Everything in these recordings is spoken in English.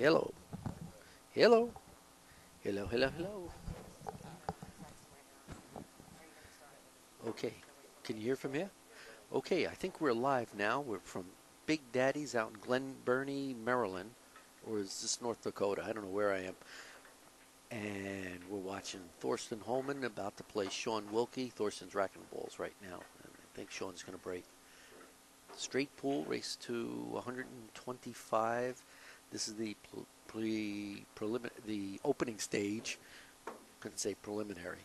Hello. Hello. Hello, hello, hello. Okay. Can you hear from here? Okay, I think we're live now. We're from Big Daddy's out in Glen Burnie, Maryland. Or is this North Dakota? I don't know where I am. And we're watching Thorsten Holman about to play Sean Wilkie. Thorsten's racking the balls right now. And I think Sean's going to break. Straight pool, race to 125. This is the the opening stage. Couldn't say preliminary.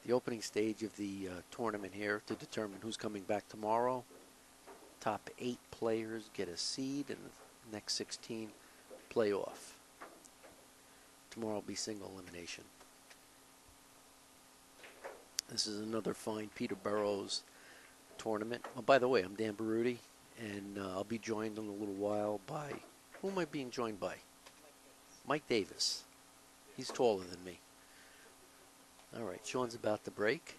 The opening stage of the tournament here to determine who's coming back tomorrow. Top 8 players get a seed, and the next 16 play off. Tomorrow will be single elimination. This is another fine Peterborough's tournament. Oh, by the way, I'm Dan Baruti, and I'll be joined in a little while by, who am I being joined by? Mike Davis. He's taller than me. All right, Sean's about to break.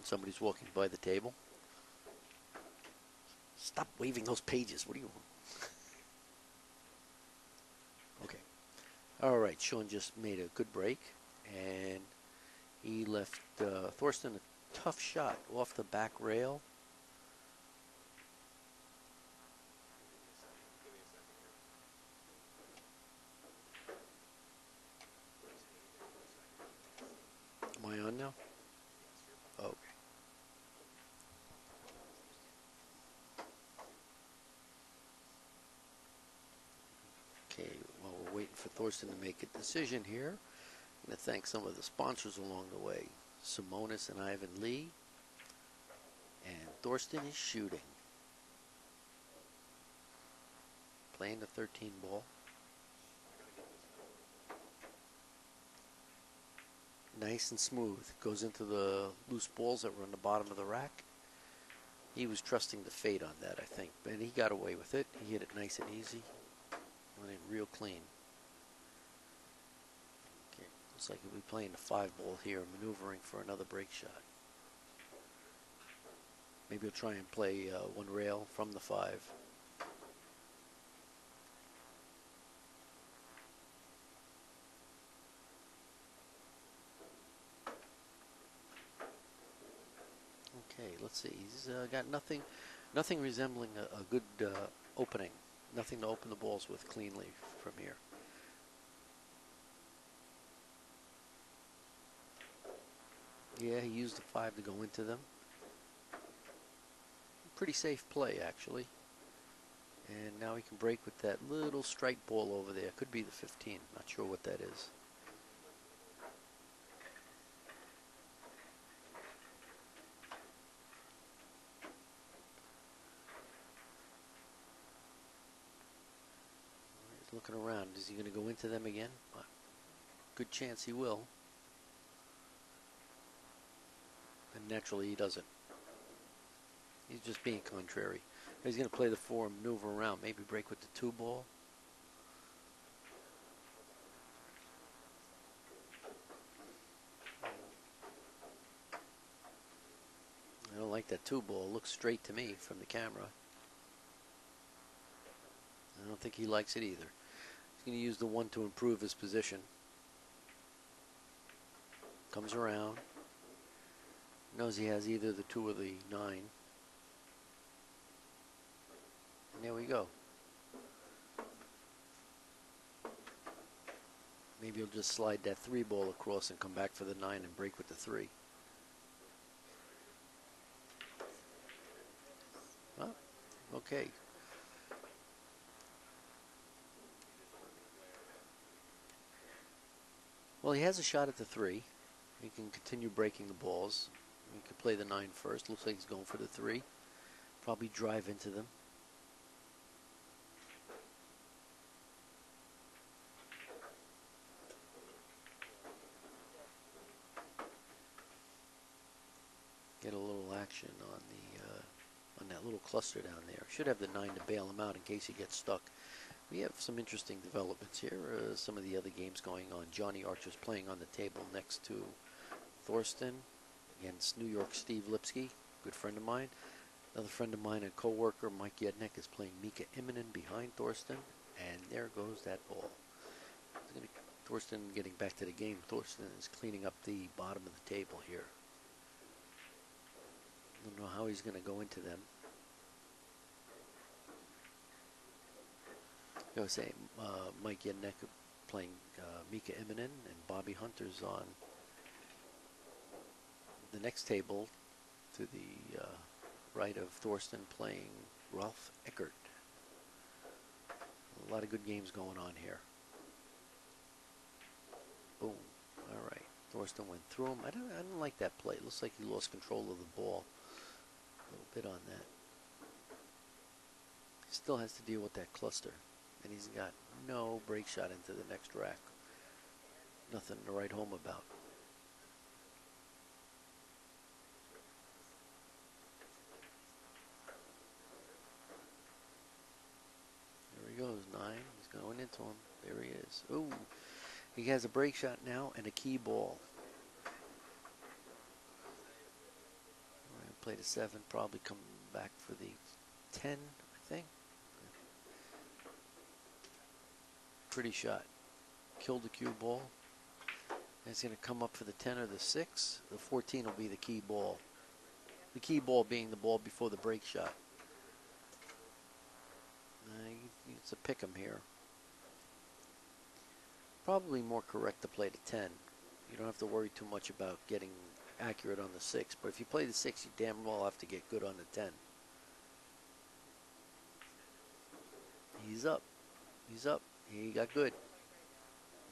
Somebody's walking by the table. Stop waving those pages. What do you want? Okay. All right, Sean just made a good break, and he left Thorsten a tough shot off the back rail. Am I on now? Okay. Okay, while we're waiting for Thorsten to make a decision here, I'm going to thank some of the sponsors along the way. Simonis and Ivan Lee. And Thorsten is shooting. Playing the 13 ball. Nice and smooth. Goes into the loose balls that were on the bottom of the rack. He was trusting the fate on that, I think. And he got away with it. He hit it nice and easy. Went in real clean. Okay, looks like he'll be playing the 5 ball here, maneuvering for another break shot. Maybe he'll try and play one rail from the 5. Okay, let's see. He's got nothing resembling a good opening. Nothing to open the balls with cleanly from here. Yeah, he used the 5 to go into them. Pretty safe play, actually. And now he can break with that little strike ball over there. Could be the 15. Not sure what that is. He's looking around. Is he going to go into them again? Good chance he will. And naturally he doesn't. He's just being contrary. He's going to play the 4 and maneuver around. Maybe break with the 2 ball. I don't like that 2 ball. It looks straight to me from the camera. I don't think he likes it either. He's going to use the 1 to improve his position. Comes around. Knows he has either the 2 or the 9. And there we go. Maybe he'll just slide that 3 ball across and come back for the 9 and break with the 3. Oh, okay. Well, he has a shot at the 3. He can continue breaking the balls. He could play the 9 first. Looks like he's going for the 3. Probably drive into them. Get a little action on that little cluster down there. Should have the 9 to bail him out in case he gets stuck. We have some interesting developments here. Some of the other games going on. Johnny Archer's playing on the table next to Thorsten against New York Steve Lipsky, good friend of mine. Another friend of mine and co-worker, Mike Yednick, is playing Mika Immonen behind Thorsten, and there goes that ball. Thorsten getting back to the game. Thorsten is cleaning up the bottom of the table here. Don't know how he's going to go into them. I was saying, Mike Yednick playing Mika Immonen, and Bobby Hunter's on the next table to the right of Thorsten, playing Ralph Eckert. A lot of good games going on here. Boom. All right. Thorsten went through him. I don't like that play. It looks like he lost control of the ball. A little bit on that. He still has to deal with that cluster. And he's got no break shot into the next rack. Nothing to write home about. There he goes, 9. He's going into him. There he is. Ooh. He has a break shot now and a key ball. We're going to play the 7, probably come back for the 10, I think. Pretty shot. Killed the cue ball. And it's going to come up for the 10 or the 6. The 14 will be the key ball. The key ball being the ball before the break shot. It's a pick 'em here. Probably more correct to play the 10. You don't have to worry too much about getting accurate on the 6. But if you play the 6, you damn well have to get good on the 10. He's up. He's up. He got good.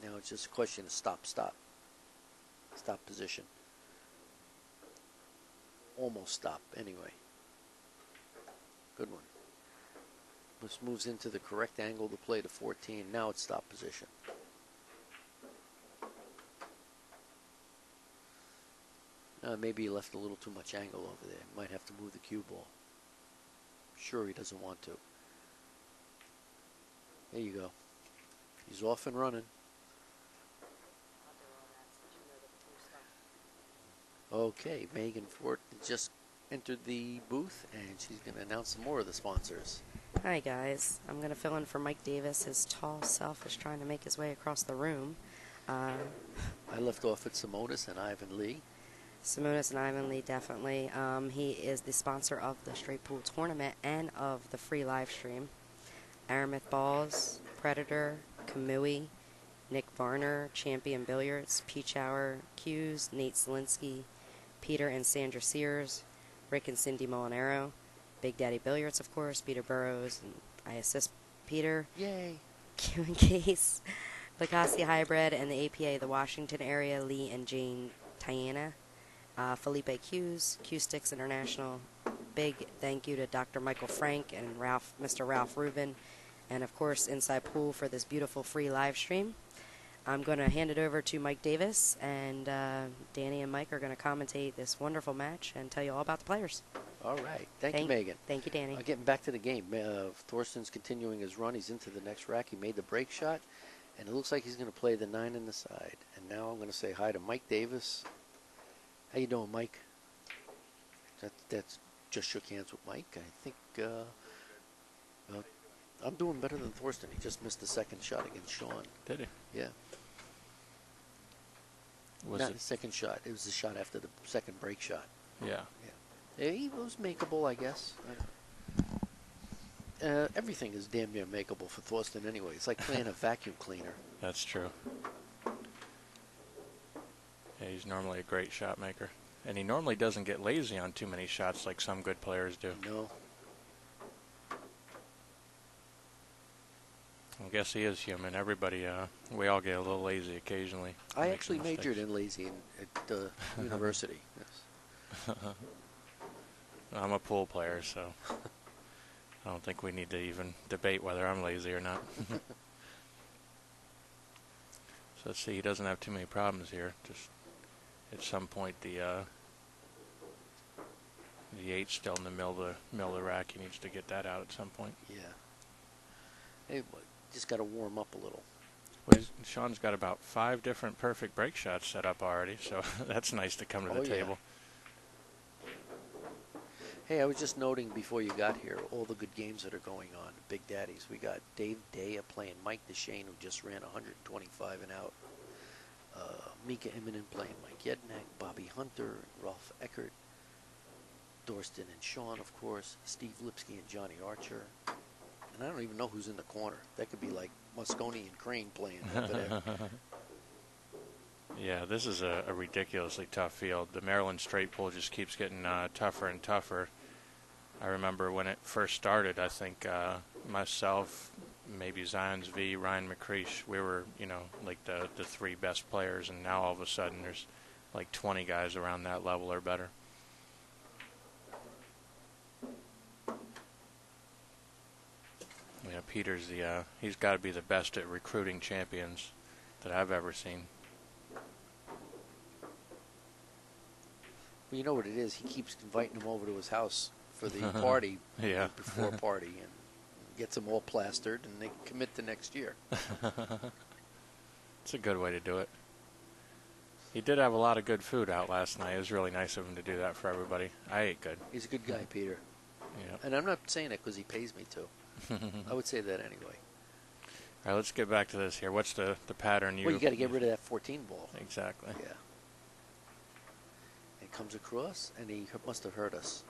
Now it's just a question of stop, stop. Stop position. Almost stop, anyway. Good one. This moves into the correct angle to play the 14. Now it's stop position. Maybe he left a little too much angle over there. Might have to move the cue ball. Sure, he doesn't want to. There you go. He's off and running. Okay, Megan Fort just entered the booth, and she's going to announce some more of the sponsors. Hi guys, I'm going to fill in for Mike Davis. His tall self is trying to make his way across the room. I left off at Simonis and Ivan Lee. Simonis and Ivan Lee, definitely. He is the sponsor of the Straight Pool Tournament and of the free live stream. Aramith Balls, Predator, Kamui, Nick Varner, Champion Billiards, Peach Hour, Hughes, Nate Zielinski, Peter and Sandra Sears, Rick and Cindy Molinaro, Big Daddy Billiards, of course, Peter Burrows, and I assist Peter. Yay! Q and Case, Lacassi Hybrid, and the APA, the Washington area, Lee and Jane Tiana, Felipe Hughes, Q Sticks International. Big thank you to Dr. Michael Frank and Mr. Ralph Rubin, and of course Inside Pool for this beautiful free live stream. I'm going to hand it over to Mike Davis, and Danny and Mike are going to commentate this wonderful match and tell you all about the players. All right. Thank you, Megan. Thank you, Danny. Getting back to the game, Thorsten's continuing his run. He's into the next rack. He made the break shot, and it looks like he's going to play the 9 in the side. And now I'm going to say hi to Mike Davis. How you doing, Mike? That's just shook hands with Mike. I think I'm doing better than Thorsten. He just missed the second shot against Sean. Did he? Yeah. Not the second shot. It was the shot after the second break shot. Yeah. Yeah. He was makeable, I guess. Everything is damn near makeable for Thorsten anyway. It's like playing a vacuum cleaner. That's true. Yeah, he's normally a great shot maker. And he normally doesn't get lazy on too many shots like some good players do. No. I guess he is human. Everybody, we all get a little lazy occasionally. I actually majored in lazy at university. Yes. I'm a pool player, so I don't think we need to even debate whether I'm lazy or not. So let's see, he doesn't have too many problems here. Just at some point, the 8's still in the middle of the rack. He needs to get that out at some point. Yeah. Hey, just got to warm up a little. Well, Sean's got about 5 different perfect break shots set up already, so that's nice to come to the table. Hey, I was just noting before you got here all the good games that are going on. Big Daddies. We got Dave Daya playing Mike DeShane, who just ran 125 and out. Mika Immonen playing Mike Yednak, Bobby Hunter, Ralph Eckert, Dorston and Sean, of course, Steve Lipsky and Johnny Archer. And I don't even know who's in the corner. That could be like Moscone and Crane playing over there. Yeah, this is a ridiculously tough field. The Maryland straight pool just keeps getting tougher and tougher. I remember when it first started, I think myself, maybe Zions V, Ryan McCreesh, we were, like the three best players, and now all of a sudden there's like 20 guys around that level or better. Yeah, Peter's he's got to be the best at recruiting champions that I've ever seen. Well, you know what it is? He keeps inviting them over to his house for the party, Yeah. before party, and gets them all plastered, and they commit the next year. It's a good way to do it. He did have a lot of good food out last night. It was really nice of him to do that for everybody. I ate good. He's a good guy, Peter. Yeah. And I'm not saying it because he pays me to. I would say that anyway. All right, let's get back to this here. What's the pattern you... Well, you got to get rid of that 14 ball. Exactly. Yeah. It comes across, and he must have heard us.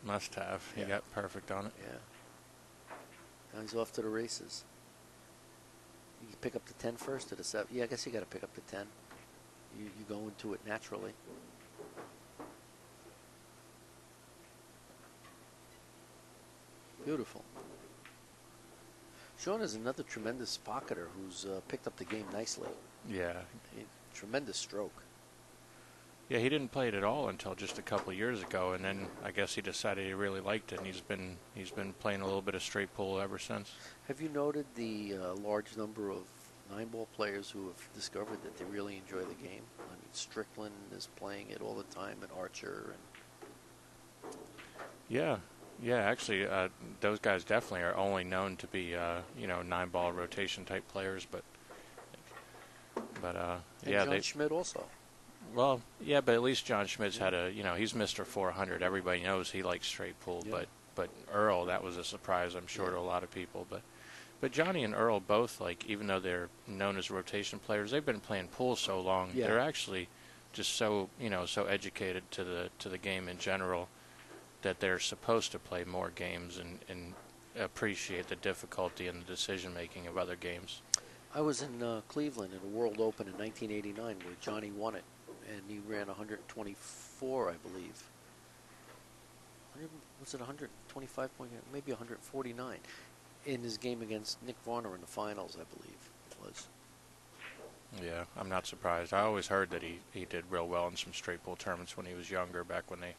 Must have. He Yeah. got perfect on it. Yeah. Now he's off to the races. You pick up the 10 first or the 7? Yeah, I guess you got to pick up the 10. You go into it naturally. Beautiful. Sean is another tremendous pocketer who's picked up the game nicely. Yeah. Tremendous stroke. Yeah, he didn't play it at all until just a couple of years ago, and then I guess he decided he really liked it, and he's been playing a little bit of straight pull ever since. Have you noted the large number of 9-ball players who have discovered that they really enjoy the game? I mean, Strickland is playing it all the time, and Archer. And Yeah. Yeah, actually, those guys definitely are only known to be, 9-ball rotation type players, but yeah, John Schmidt also. Well, yeah, but at least John Schmidt's had he's Mr. 400. Everybody knows he likes straight pull, Yeah. but Earl, that was a surprise, I'm sure, to a lot of people. But Johnny and Earl both, like, even though they're known as rotation players, they've been playing pool so long. Yeah. They're actually just so educated to the game in general that they're supposed to play more games and appreciate the difficulty and the decision making of other games. I was in Cleveland in the World Open in 1989 where Johnny won it, and he ran 124, I believe. Was it 125 point? Maybe 149 in his game against Nick Varner in the finals, I believe it was. Yeah, I'm not surprised. I always heard that he did real well in some straight pull tournaments when he was younger, back when they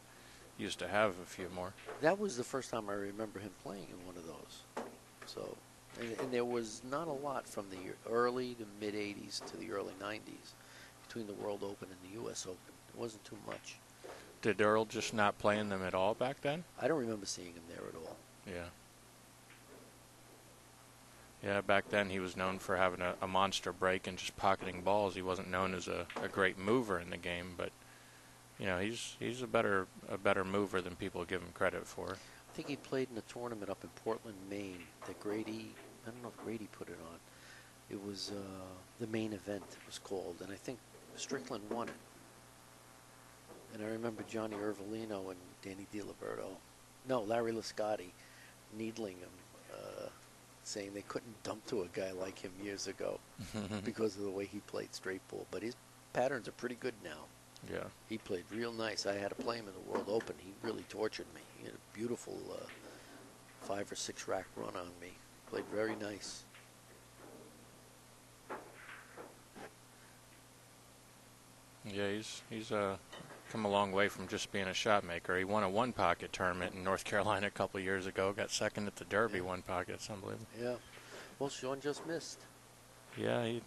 used to have a few more. That was the first time I remember him playing in one of those. So, and there was not a lot from the early to mid 80s to the early 90s between the World Open and the U.S. Open. It wasn't too much. Did Earl just not play in them at all back then? I don't remember seeing him there at all. Yeah. Yeah, back then he was known for having a monster break and just pocketing balls. He wasn't known as a great mover in the game, but he's a better mover than people give him credit for. I think he played in a tournament up in Portland, Maine that Grady, I don't know if Grady put it on. It was the main event, it was called, and I think Strickland won it. And I remember Johnny Ervolino and Danny Larry Lascotti needling him, saying they couldn't dump to a guy like him years ago because of the way he played straight pull. But his patterns are pretty good now. Yeah. He played real nice. I had to play him in the World Open. He really tortured me. He had a beautiful 5 or 6 rack run on me. Played very nice. Yeah, he's come a long way from just being a shot maker. He won a one pocket tournament in North Carolina a couple of years ago. Got second at the Derby one pocket. It's unbelievable. Yeah. Well, Sean just missed. Yeah,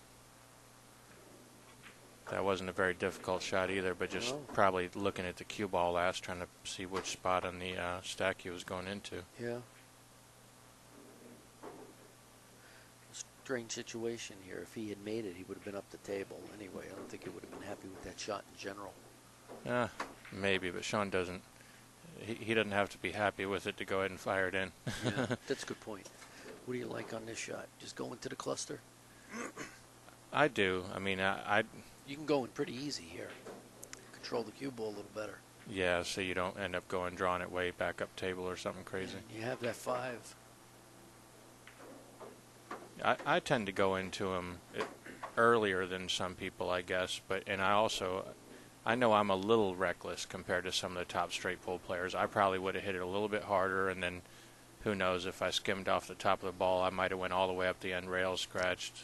that wasn't a very difficult shot either, but just No. probably looking at the cue ball last, trying to see which spot on the stack he was going into. Yeah. Strange situation here. If he had made it, he would have been up the table anyway. I don't think he would have been happy with that shot in general. Maybe, but Sean doesn't. he doesn't have to be happy with it to go ahead and fire it in. Yeah, that's a good point. What do you like on this shot? Just go into the cluster? I do. I mean, I You can go in pretty easy here. Control the cue ball a little better. yeah, so you don't end up drawing it way back up table or something crazy. You have that 5. I tend to go into them earlier than some people, I guess, and I know I'm a little reckless compared to some of the top straight pull players. I probably would have hit it a little bit harder, and then who knows, if I skimmed off the top of the ball, I might have went all the way up the end rail, scratched.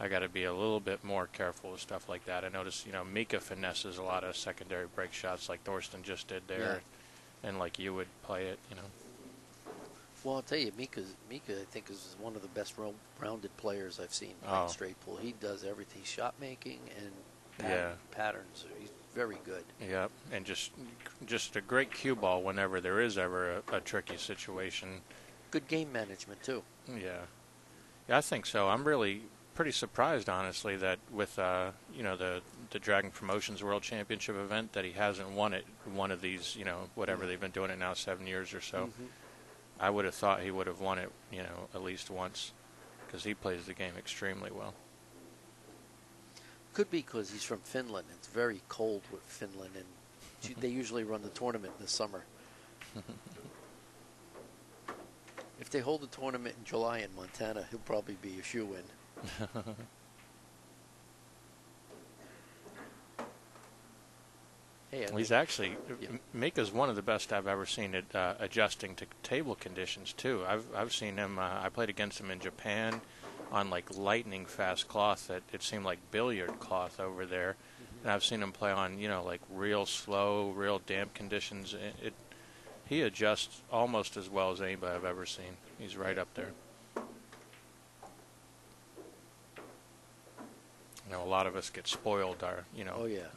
I got to be a little bit more careful with stuff like that. I notice, Mika finesses a lot of secondary break shots like Thorsten just did there, and like you would play it, Well, I'll tell you, Mika, I think, is one of the best rounded players I've seen playing straight pull. He does everything, shot making and patterns. He's very good. Yep, and just a great cue ball whenever there is ever a tricky situation. Good game management, too. Yeah, I think so. I'm really pretty surprised, honestly, that with the Dragon Promotions World Championship event that he hasn't won it one of these, whatever they've been doing it now 7 years or so. Mm-hmm. I would have thought he would have won it, at least once, because he plays the game extremely well. Could be because he's from Finland. It's very cold with Finland, and they usually run the tournament in the summer. If they hold the tournament in July in Montana, he'll probably be a shoe-in. He's actually, Mika's one of the best I've ever seen at adjusting to table conditions too. I've seen him. I played against him in Japan on like lightning fast cloth that it seemed like billiard cloth over there, and I've seen him play on like real slow, real damp conditions. He adjusts almost as well as anybody I've ever seen. He's right up there. A lot of us get spoiled,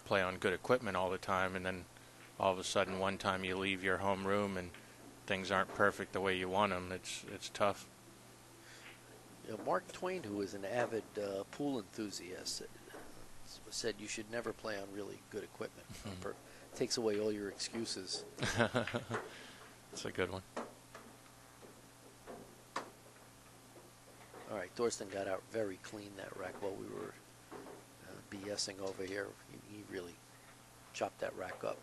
play on good equipment all the time, and then all of a sudden one time you leave your home room and things aren't perfect the way you want them. It's tough. Mark Twain, who is an avid pool enthusiast, said you should never play on really good equipment. Takes away all your excuses. That's a good one. All right, Thorsten got out very clean that rack while we were BSing over here. He really chopped that rack up.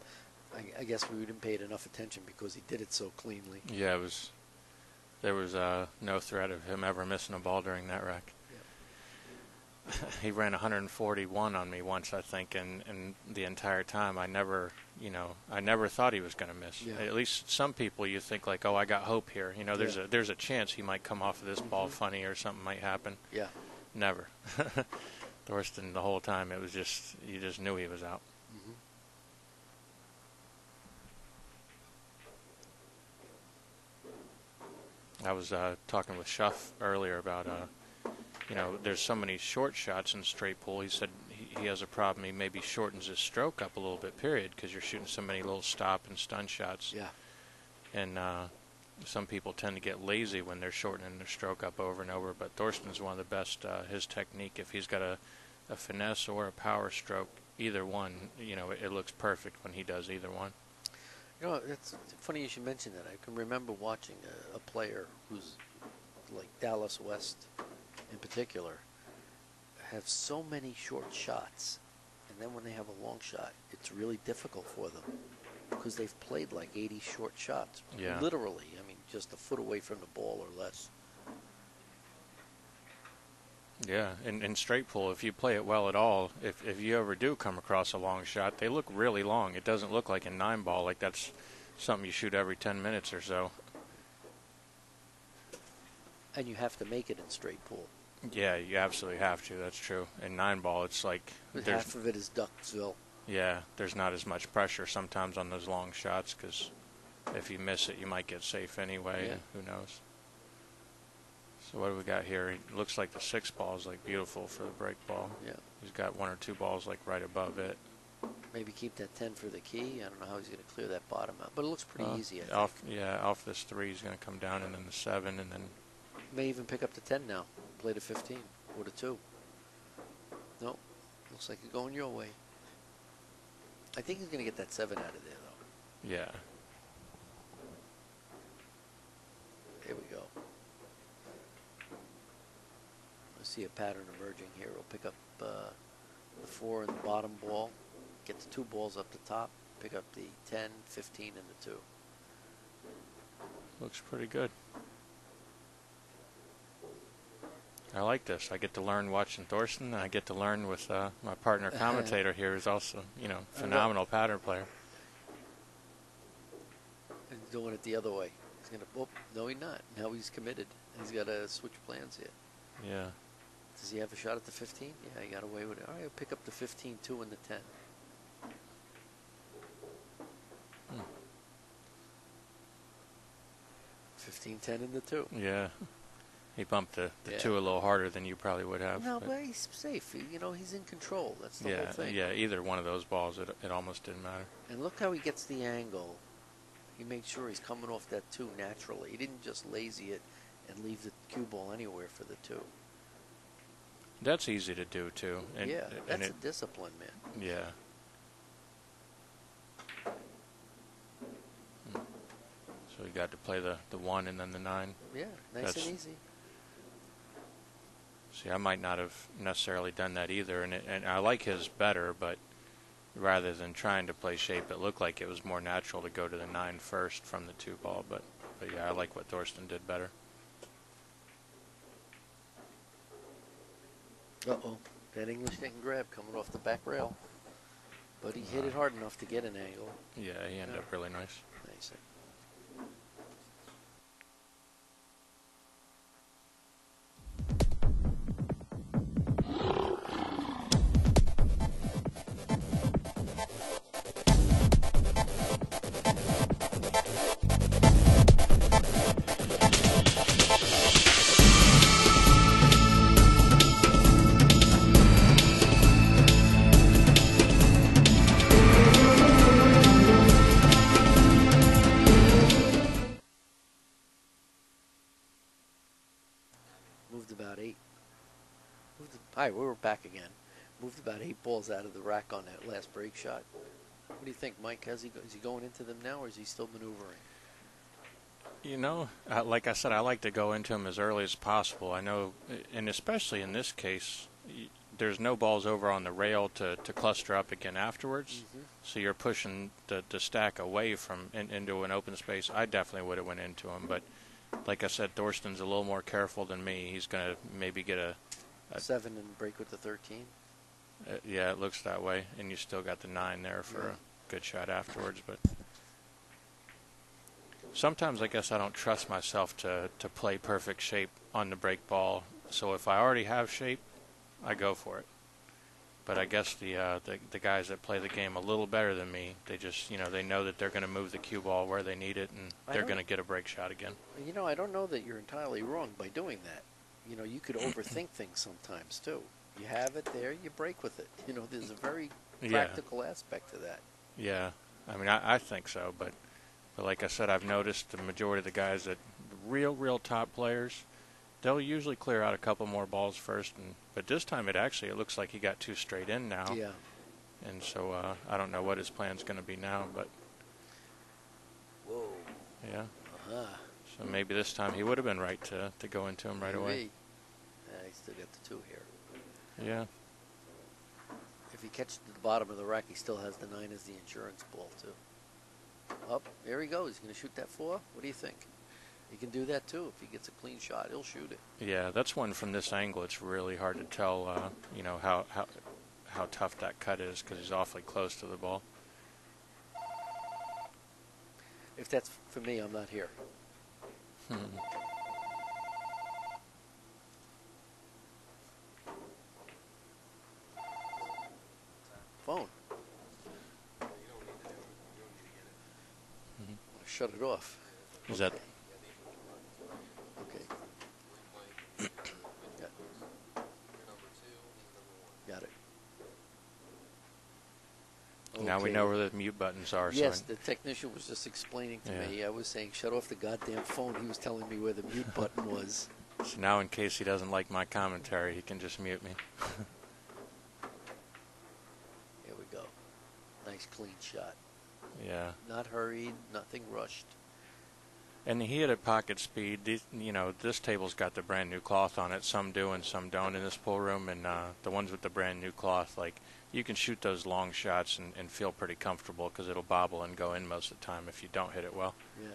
I guess we didn't pay it enough attention because he did it so cleanly. Yeah, there was no threat of him ever missing a ball during that rack. Yeah. He ran 141 on me once, I think, and the entire time I never thought he was going to miss. Yeah. At least some people you think like, oh, I got hope here. There's a chance he might come off of this ball funny or something might happen. Yeah. Never. Thorsten, the whole time, it was just, you just knew he was out. I was talking with Schuff earlier about, there's so many short shots in straight pull. He said he has a problem. He maybe shortens his stroke up a little bit, period, because you're shooting so many little stop and stun shots. Yeah. And some people tend to get lazy when they're shortening their stroke up over and over, but Thorsten's one of the best. His technique, if he's got a finesse or a power stroke, either one, it looks perfect when he does either one. It's funny you should mention that. I can remember watching a player who's like Dallas West in particular have so many short shots, and then when they have a long shot, it's really difficult for them because they've played like 80 short shots. Yeah. Literally, just a foot away from the ball or less. Yeah, in straight pull, if you play it well at all, if you ever do come across a long shot, they look really long. It doesn't look like a 9-ball, like that's something you shoot every 10 minutes or so. And you have to make it in straight pull. Yeah, you absolutely have to. That's true. In 9-ball, it's like half of it is Ducksville. Yeah, there's not as much pressure sometimes on those long shots because if you miss it, you might get safe anyway. Yeah. Who knows? So what do we got here? It looks like the 6-ball is like beautiful for the break ball. Yeah. He's got 1 or 2 balls like right above it. Maybe keep that 10 for the key. I don't know how he's going to clear that bottom out, but it looks pretty easy. I think. Off this 3, he's going to come down, and then the 7, and then may even pick up the 10 now. Play the 15 or the 2. Nope. Looks like it's going your way. I think he's going to get that 7 out of there, though. Yeah. see a pattern emerging here. We'll pick up the 4 in the bottom ball, get the 2 balls up the top, pick up the 10, 15, and the 2. Looks pretty good. I like this. I get to learn watching Thorsten, and I get to learn with my partner commentator here, who's also, phenomenal pattern player. And doing it the other way. He's going to, no, he's not. Now he's committed. He's got to switch plans here. Yeah. Does he have a shot at the 15? Yeah, he got away with it. All right, I'll pick up the 15, 2, and the 10. 15, 10, and the 2. Yeah. He bumped the 2 a little harder than you probably would have. No, but he's safe. He's in control. That's the whole thing. Yeah, either one of those balls, it almost didn't matter. And look how he gets the angle. He made sure he's coming off that 2 naturally. He didn't just lazy it and leave the cue ball anywhere for the 2. That's easy to do, too. And, yeah, that's a discipline, man. Yeah. So you got to play the 1 and then the 9. Yeah, nice and easy. See, I might not have necessarily done that either, and I like his better, but rather than trying to play shape, it looked like it was more natural to go to the 9 first from the 2 ball, but yeah, I like what Thorsten did better. Uh-oh, that English didn't grab coming off the back rail, but he hit it hard enough to get an angle. Yeah, he ended up really nice. Nice. Hi, we're back again. Moved about 8 balls out of the rack on that last break shot. What do you think, Mike? Is he going into them now, or is he still maneuvering? Like I said, I like to go into them as early as possible. I know, and especially in this case, there's no balls over on the rail to cluster up again afterwards. Mm-hmm. So you're pushing the stack away from into an open space. I definitely would have went into them, but like I said, Thorsten's a little more careful than me. He's going to maybe get a 7 and break with the 13. Yeah, it looks that way, and you still got the 9 there for a good shot afterwards. But sometimes I guess I don't trust myself to play perfect shape on the break ball. So if I already have shape, I go for it. But I guess the guys that play the game a little better than me, they just they know that they're going to move the cue ball where they need it, and they're going to get a break shot again. I don't know that you're entirely wrong by doing that. You could overthink things sometimes, too. You have it there, you break with it. There's a very practical aspect to that. Yeah. I mean, I think so, but like I said, I've noticed the majority of the guys that real top players, they'll usually clear out a couple more balls first. But this time it looks like he got 2 straight in now. Yeah. And so I don't know what his plan's going to be now, but... Whoa. Yeah. Uh-huh. So maybe this time he would have been right to go into him right away. He still got the 2 here. Yeah. If he catches the bottom of the rack, he still has the 9 as the insurance ball, too. Up, there he goes. He's going to shoot that 4. What do you think? He can do that, too. If he gets a clean shot, he'll shoot it. Yeah, that's one from this angle. It's really hard to tell, how tough that cut is because he's awfully close to the ball. If that's for me, I'm not here. Phone. Shut it off. Is that? Okay. Got it. Now we know where the mute buttons are. Yes, the technician was just explaining to me. I was saying, shut off the goddamn phone. He was telling me where the mute button was. So now in case he doesn't like my commentary, he can just mute me. Here we go. Nice clean shot. Yeah. Not hurried, nothing rushed. And he hit at pocket speed. This table's got the brand new cloth on it. Some do and some don't in this pool room. And the ones with the brand new cloth, like, you can shoot those long shots and feel pretty comfortable because it'll bobble and go in most of the time if you don't hit it well. Yeah.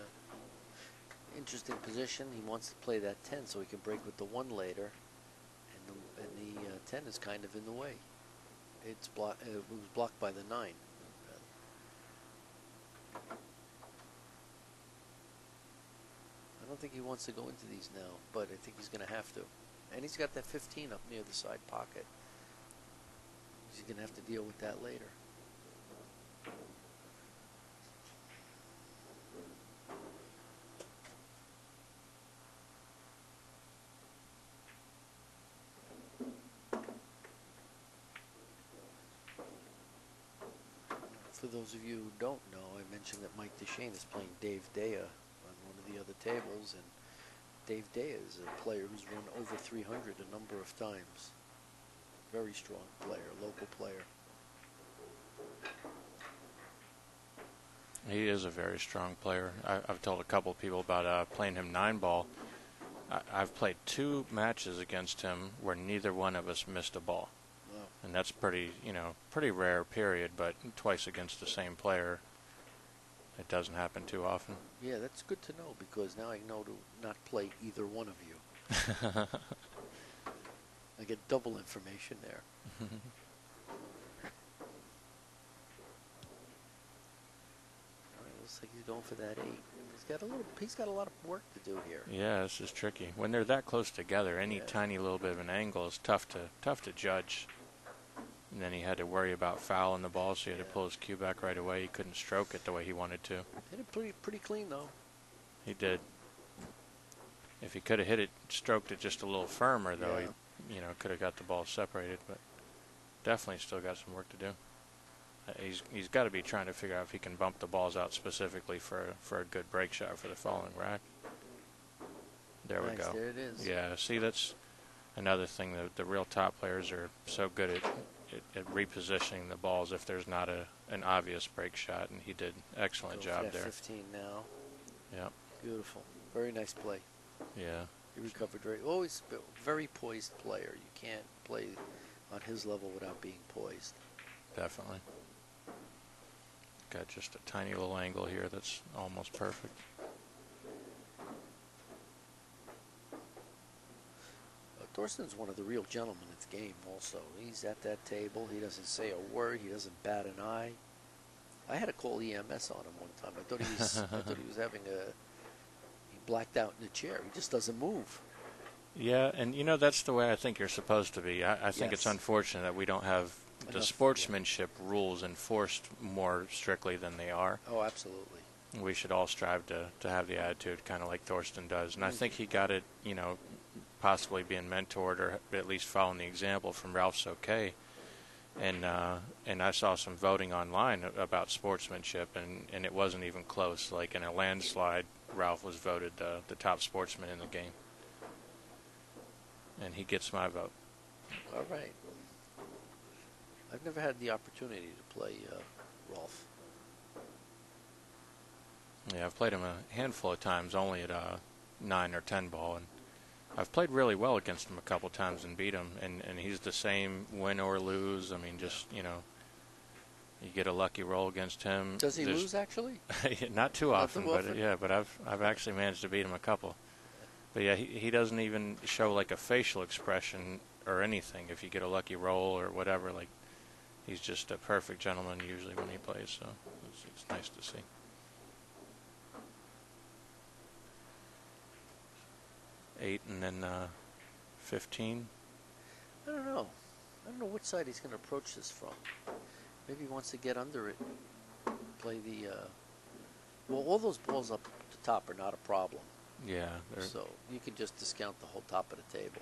Interesting position. He wants to play that 10 so he can break with the 1 later. And the 10 is kind of in the way. It was blocked by the 9. I don't think he wants to go into these now, but I think he's going to have to. And he's got that 15 up near the side pocket. He's going to have to deal with that later. For those of you who don't know, I mentioned that Mike DeShane is playing Dave Dea on one of the other tables, and Dave Dea is a player who's run over 300 a number of times. Very strong player, local player. He is a very strong player. I've told a couple of people about playing him 9-ball. I've played 2 matches against him where neither one of us missed a ball. Wow. And that's pretty rare period, but twice against the same player, it doesn't happen too often. Yeah, that's good to know, because now I know to not play either one of you. I get double information there. All right, looks like he's going for that 8. He's got a lot of work to do here. Yeah, this is tricky. When they're that close together, any tiny little bit of an angle is tough to judge. And then he had to worry about fouling the ball, so he had to pull his cue back right away. He couldn't stroke it the way he wanted to. Hit it pretty clean, though. He did. If he could have stroked it just a little firmer, though, he could have got the ball separated. But definitely still got some work to do. He's got to be trying to figure out if he can bump the balls out specifically for a good break shot for the following rack. There we go. There it is. Yeah, see, that's another thing that the real top players are so good at repositioning the balls if there's not an obvious break shot, and he did an excellent job there. 15 now. Yeah. Beautiful. Very nice play. Yeah. He recovered always a very poised player. You can't play on his level without being poised. Definitely. Got just a tiny little angle here that's almost perfect. Thorsten's one of the real gentlemen at the game also. He's at that table. He doesn't say a word. He doesn't bat an eye. I had to call EMS on him one time. I thought he was having he blacked out in the chair. He just doesn't move. Yeah, and that's the way I think you're supposed to be. I think it's unfortunate that we don't have the sportsmanship rules enforced more strictly than they are. Oh, absolutely. We should all strive to have the attitude kind of like Thorsten does. And I think he got it, possibly being mentored or at least following the example from Ralph Soke. And I saw some voting online about sportsmanship, and it wasn't even close. Like in a landslide, Ralph was voted the top sportsman in the game. And he gets my vote. All right. I've never had the opportunity to play Rolf. Yeah, I've played him a handful of times, only at 9 or 10 ball, and I've played really well against him a couple times and beat him, and he's the same win or lose. I mean, just, you get a lucky roll against him. Does he lose, actually? Not too often, but I've actually managed to beat him a couple. But yeah, he doesn't even show like a facial expression or anything if you get a lucky roll or whatever. Like, he's just a perfect gentleman usually when he plays, so it's nice to see. Eight and then 15. I don't know. I don't know which side he's going to approach this from. Maybe he wants to get under it. Play the... well, all those balls up at the top are not a problem. Yeah. So you can just discount the whole top of the table.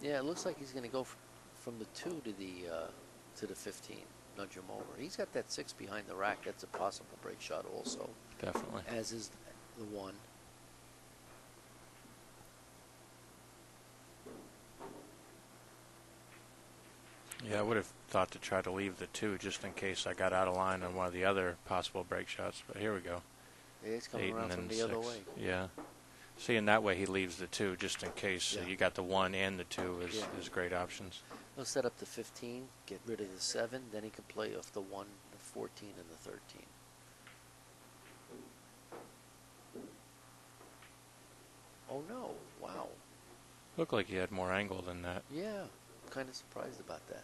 Yeah, it looks like he's going to go from the 2 to the 15. Nudge him over. He's got that 6 behind the rack. That's a possible break shot also. Definitely. As is the 1. Yeah, I would have thought to try to leave the 2 just in case I got out of line on one of the other possible break shots, but here we go. Yeah, it's coming 8 around and from then the 6. other way. Yeah. See, in that way he leaves the 2 just in case. So Yeah. you got the 1 and the 2 Yeah. as great options. He'll set up the 15, get rid of the 7, then he can play off the 1, the 14, and the 13. Oh no, wow. Looked like he had more angle than that. Yeah, I'm kind of surprised about that.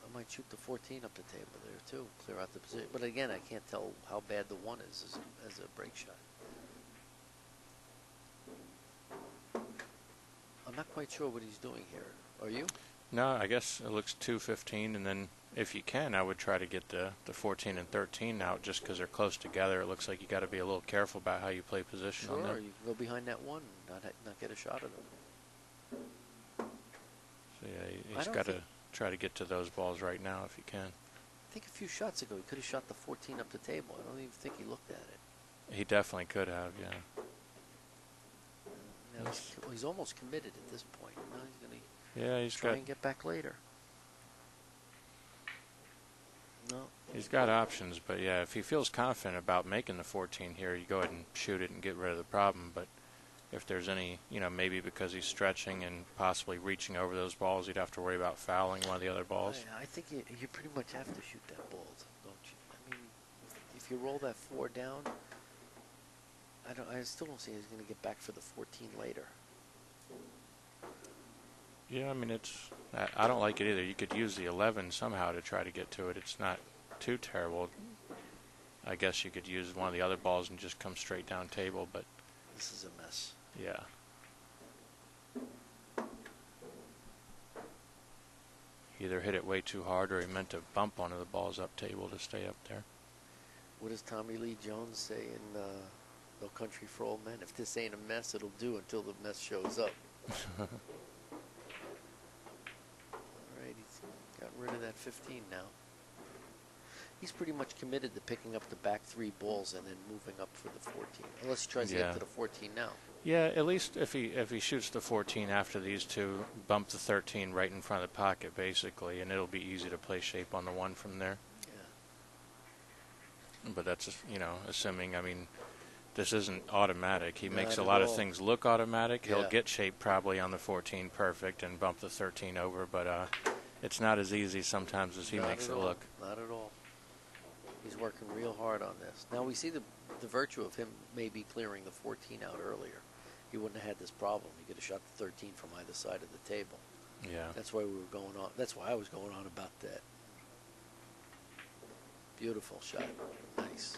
I might shoot the 14 up the table there too, clear out the position. But again, I can't tell how bad the 1 is as a break shot. I'm not quite sure what he's doing here. Are you? No, I guess it looks 2-15, and then if you can, I would try to get the 14 and 13 out just because they're close together. It looks like you got to be a little careful about how you play position on Sure, them. you can go behind that 1 and not get a shot of them. So yeah, he's got to try to get to those balls right now if he can. I think a few shots ago he could have shot the 14 up the table. I don't even think he looked at it. He definitely could have, yeah. Now he's almost committed at this point. Now he's going to Yeah, try and get back later. No. He's got options, but yeah, if he feels confident about making the 14 here, you go ahead and shoot it and get rid of the problem. But if there's any, maybe because he's stretching and possibly reaching over those balls, you'd have to worry about fouling one of the other balls. I think you pretty much have to shoot that ball, don't you? I mean, if you roll that 4 down, I still don't see he's going to get back for the 14 later. Yeah, I mean, I don't like it either. You could use the 11 somehow to try to get to it. It's not too terrible. I guess you could use one of the other balls and just come straight down table, but this is a mess. Yeah. Either hit it way too hard or he meant to bump one of the balls up table to stay up there. What does Tommy Lee Jones say in No Country for Old Men? If this ain't a mess, it'll do until the mess shows up. All right, he's got rid of that 15 now. He's pretty much committed to picking up the back 3 balls and then moving up for the 14. Unless he tries to get to the 14 now. Yeah, at least if he shoots the 14 after these 2, bump the 13 right in front of the pocket, basically, and it'll be easy to play shape on the 1 from there. Yeah. But that's, assuming, this isn't automatic. He makes a lot of things look automatic. Yeah. He'll get shape probably on the 14 perfect and bump the 13 over, but it's not as easy sometimes as he makes it look. Not at all. He's working real hard on this. Now we see the virtue of him maybe clearing the 14 out earlier. He wouldn't have had this problem. He could have shot the 13 from either side of the table. Yeah. That's why we were going on. That's why I was going on about that. Beautiful shot. Nice.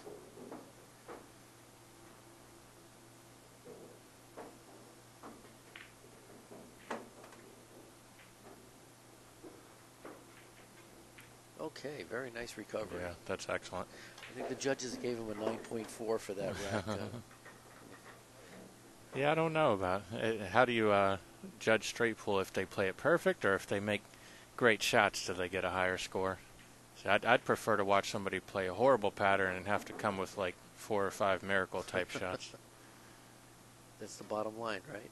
Okay, very nice recovery. Yeah, that's excellent. I think the judges gave him a 9.4 for that rack. Yeah, I don't know about it. How do you judge straight pool? If they play it perfect or if they make great shots, do they get a higher score? So I'd prefer to watch somebody play a horrible pattern and have to come with like 4 or 5 miracle type shots. That's the bottom line, right?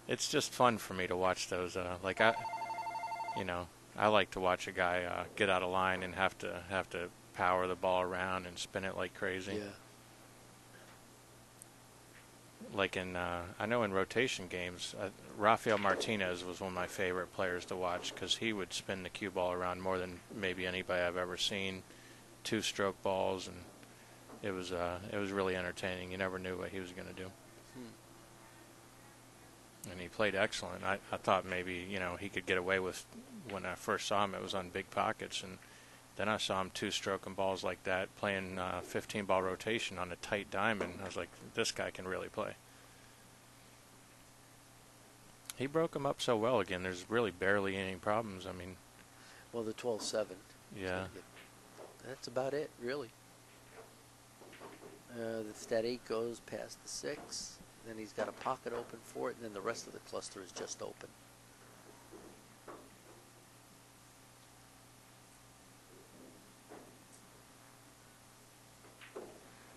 It's just fun for me to watch those. I like to watch a guy get out of line and have to power the ball around and spin it like crazy. Yeah. Like I know in rotation games, Rafael Martinez was one of my favorite players to watch because he would spin the cue ball around more than maybe anybody I've ever seen. 2-stroke balls, and it was really entertaining. You never knew what he was going to do. And he played excellent. I thought maybe, he could get away with, when I first saw him, it was on big pockets. And then I saw him 2-stroking balls like that, playing 15-ball rotation on a tight diamond. I was like, this guy can really play. He broke him up so well again. There's really barely any problems. Well, the 12-7. Yeah. That's about it, really. That 8 goes past the 6. Then he's got a pocket open for it, and then the rest of the cluster is just open.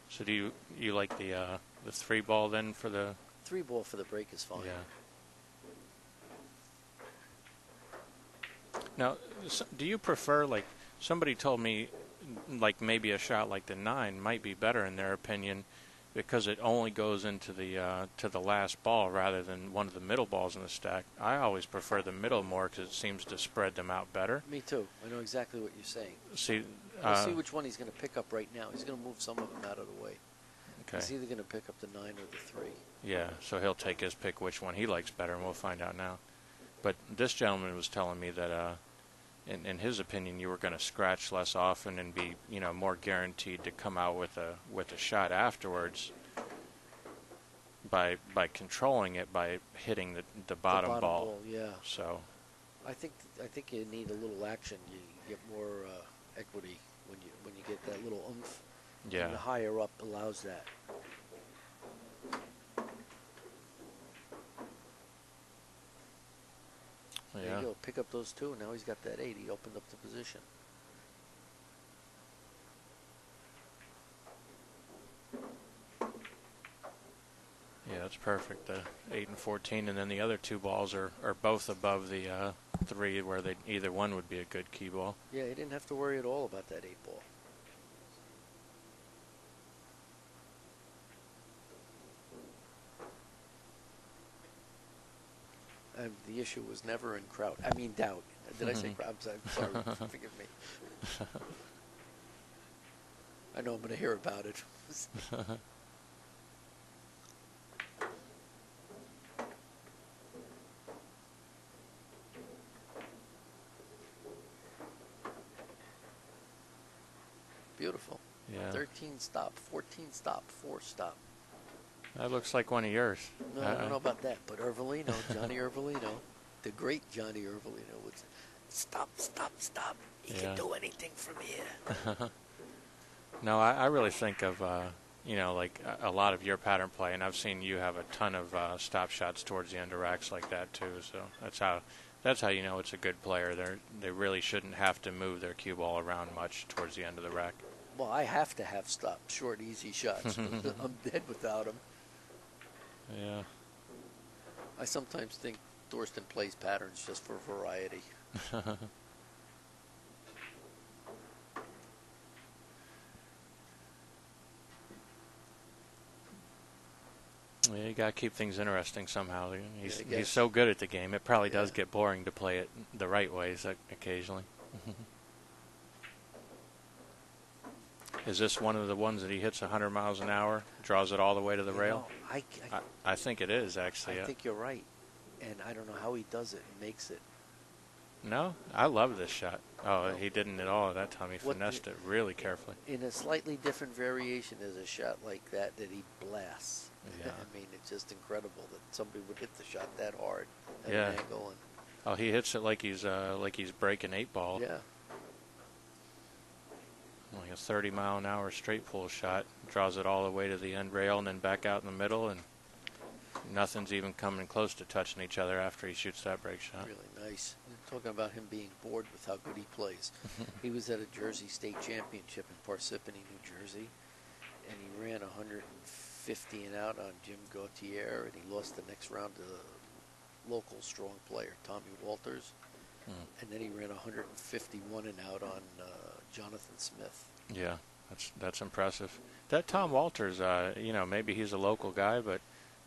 So do you like the 3-ball then for the 3-ball for the break is fine. Yeah. Now, do you prefer, like somebody told me, like maybe a shot like the 9 might be better in their opinion because it only goes into the to the last ball rather than one of the middle balls in the stack. I always prefer the middle more because it seems to spread them out better. Me too. I know exactly what you're saying. See, We'll see which one he's going to pick up right now. He's going to move some of them out of the way. Okay. He's either going to pick up the 9 or the 3. Yeah, so he'll take his pick which one he likes better, and we'll find out now. But this gentleman was telling me that, in his opinion, you were going to scratch less often and be, more guaranteed to come out with a shot afterwards by controlling it by hitting the bottom ball. Yeah. So, I think you need a little action. You get more equity when you get that little oomph. yeah. And the higher up allows that. There Yeah. you go. Pick up those 2. Now he's got that 8. He opened up the position. Yeah, that's perfect. The 8 and 14, and then the other 2 balls are both above the 3, where either one would be a good key ball. Yeah, he didn't have to worry at all about that 8 ball. The issue was never in doubt. Did I say Kraut? I'm sorry. Forgive me. I know I'm going to hear about it. Beautiful. Yeah. 13 stop, 14 stop, 4 stop. That looks like one of yours. No, I don't know about that, but Ervolino, Johnny Ervolino, the great Johnny Ervolino would say, stop, stop, stop. He can do anything from here. No, I really think of, like a lot of your pattern play, and I've seen you have a ton of stop shots towards the end of racks like that too. So that's how you know it's a good player. They really shouldn't have to move their cue ball around much towards the end of the rack. Well, I have to have stop, short, easy shots. I'm dead without them. Yeah. I sometimes think Thorsten plays patterns just for variety. Yeah, you got to keep things interesting somehow. He's Yeah, so good at the game. It probably does get boring to play it the right ways occasionally. Is this one of the ones that he hits 100 miles an hour, draws it all the way to the rail? I think it is, actually. I think you're right. And I don't know how he does it and makes it. No, I love this shot. Oh, he didn't at all that time. He finessed it really carefully. In a slightly different variation, there's a shot like that he blasts. Yeah. I mean, it's just incredible that somebody would hit the shot that hard at Yeah. an angle. And Oh, he hits it like he's breaking 8 ball. yeah. Like a 30-mile-an-hour straight pull shot. Draws it all the way to the end rail and then back out in the middle, and nothing's even coming close to touching each other after he shoots that break shot. Really nice. You're talking about him being bored with how good he plays. He was at a Jersey State Championship in Parsippany, New Jersey, and he ran 150 and out on Jim Gautier, and he lost the next round to the local strong player, Tommy Walters. And then he ran 151 and out on Jonathan Smith. Yeah, that's impressive. That Tom Walters, maybe he's a local guy, but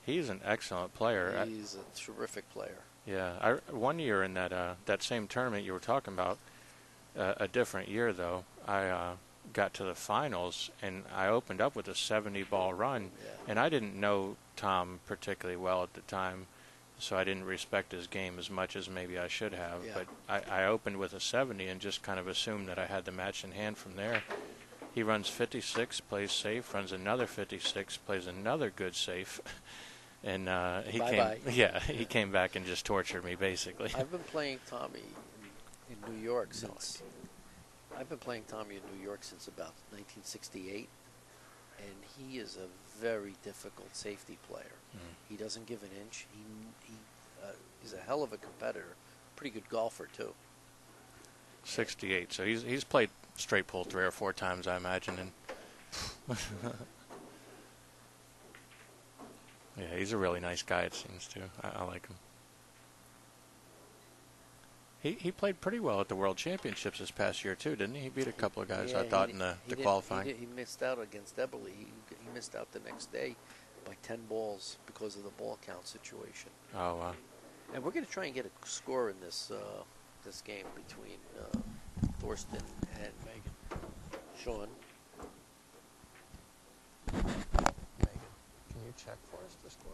he's an excellent player. He's a terrific player. Yeah, one year in that same tournament you were talking about, a different year though, I got to the finals and I opened up with a 70-ball run, and I didn't know Tom particularly well at the time, so I didn't respect his game as much as maybe I should have. Yeah. But I opened with a 70 and just kind of assumed that I had the match in hand from there. He runs 56, plays safe, runs another 56, plays another good safe. And he came back and just tortured me, basically. I've been playing Tommy in New York since about 1968, and he is a very difficult safety player. He doesn't give an inch. He's a hell of a competitor. Pretty good golfer too. 68. So he's played straight pull 3 or 4 times, I imagine. And yeah, he's a really nice guy, it seems, too. I like him. He played pretty well at the World Championships this past year too, didn't he? He beat a couple of guys, Yeah, I thought, in the qualifying. He missed out against Eberle. He missed out the next day by 10 balls because of the ball count situation. Oh, wow. And we're going to try and get a score in this this game between Thorsten and Sean. Megan, can you check for us the score?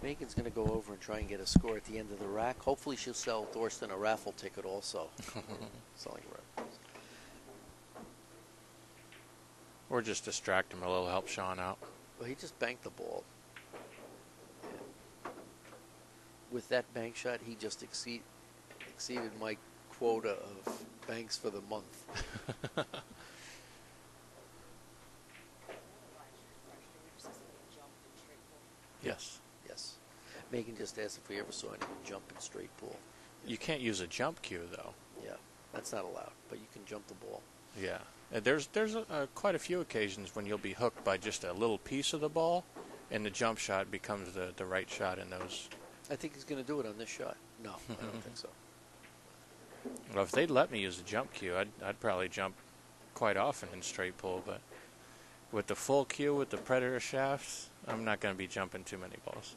Megan's going to go over and try and get a score at the end of the rack. Hopefully she'll sell Thorsten a raffle ticket also. Selling raffles. Or just distract him a little, help Sean out. Well, he just banked the ball. And with that bank shot, he just exceeded my quota of banks for the month. Yes. Yes. Megan just asked if we ever saw anyone jump in straight pool. You can't use a jump cue, though. Yeah, that's not allowed, but you can jump the ball. Yeah. There's quite a few occasions when you'll be hooked by just a little piece of the ball, and the jump shot becomes the right shot in those. I think he's going to do it on this shot. No, I don't think so. Well, if they'd let me use a jump cue, I'd probably jump quite often in straight pull, but with the full cue with the Predator shafts, I'm not going to be jumping too many balls.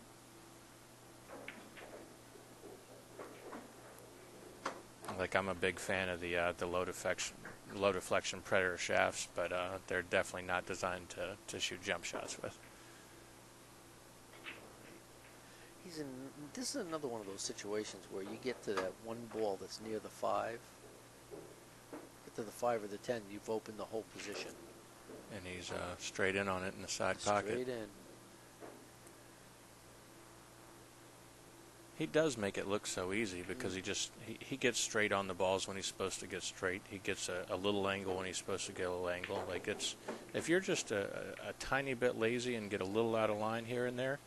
Like, I'm a big fan of the low deflection Predator shafts, but they're definitely not designed to shoot jump shots with. This is another one of those situations where you get to that one ball that's near the 5. Get to the 5 or the 10, you've opened the whole position. And he's straight in on it in the side pocket. Straight in. He does make it look so easy because he gets straight on the balls when he's supposed to get straight. He gets a little angle when he's supposed to get a little angle. Like, if you're just a tiny bit lazy and get a little out of line here and there,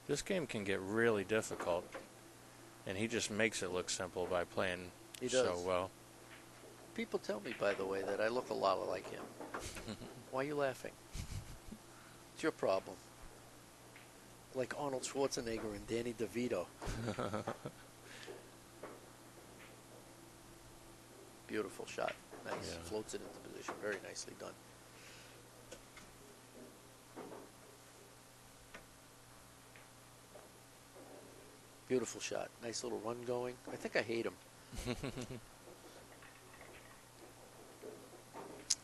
this game can get really difficult. And he just makes it look simple by playing so well. People tell me, by the way, that I look a lot like him. Why are you laughing? It's your problem. Like Arnold Schwarzenegger and Danny DeVito. Beautiful shot. Nice. Yeah. Floats it into position. Very nicely done. Beautiful shot. Nice little run going. I think I hate him.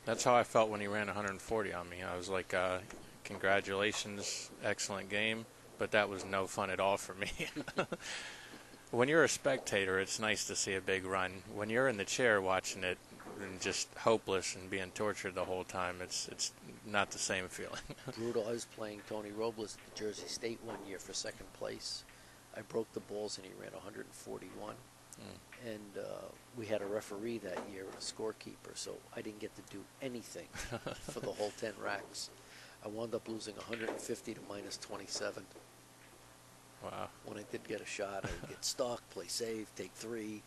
That's how I felt when he ran 140 on me. I was like, congratulations, excellent game, but that was no fun at all for me. When you're a spectator, it's nice to see a big run. When you're in the chair watching it and just hopeless and being tortured the whole time, it's not the same feeling. Brutal. I was playing Tony Robles at the Jersey State one year for second place. I broke the balls and he ran 141. And we had a referee that year, a scorekeeper, so I didn't get to do anything for the whole 10 racks. I wound up losing 150 to minus 27. Wow. When I did get a shot, I would get stuck, play safe, take 3.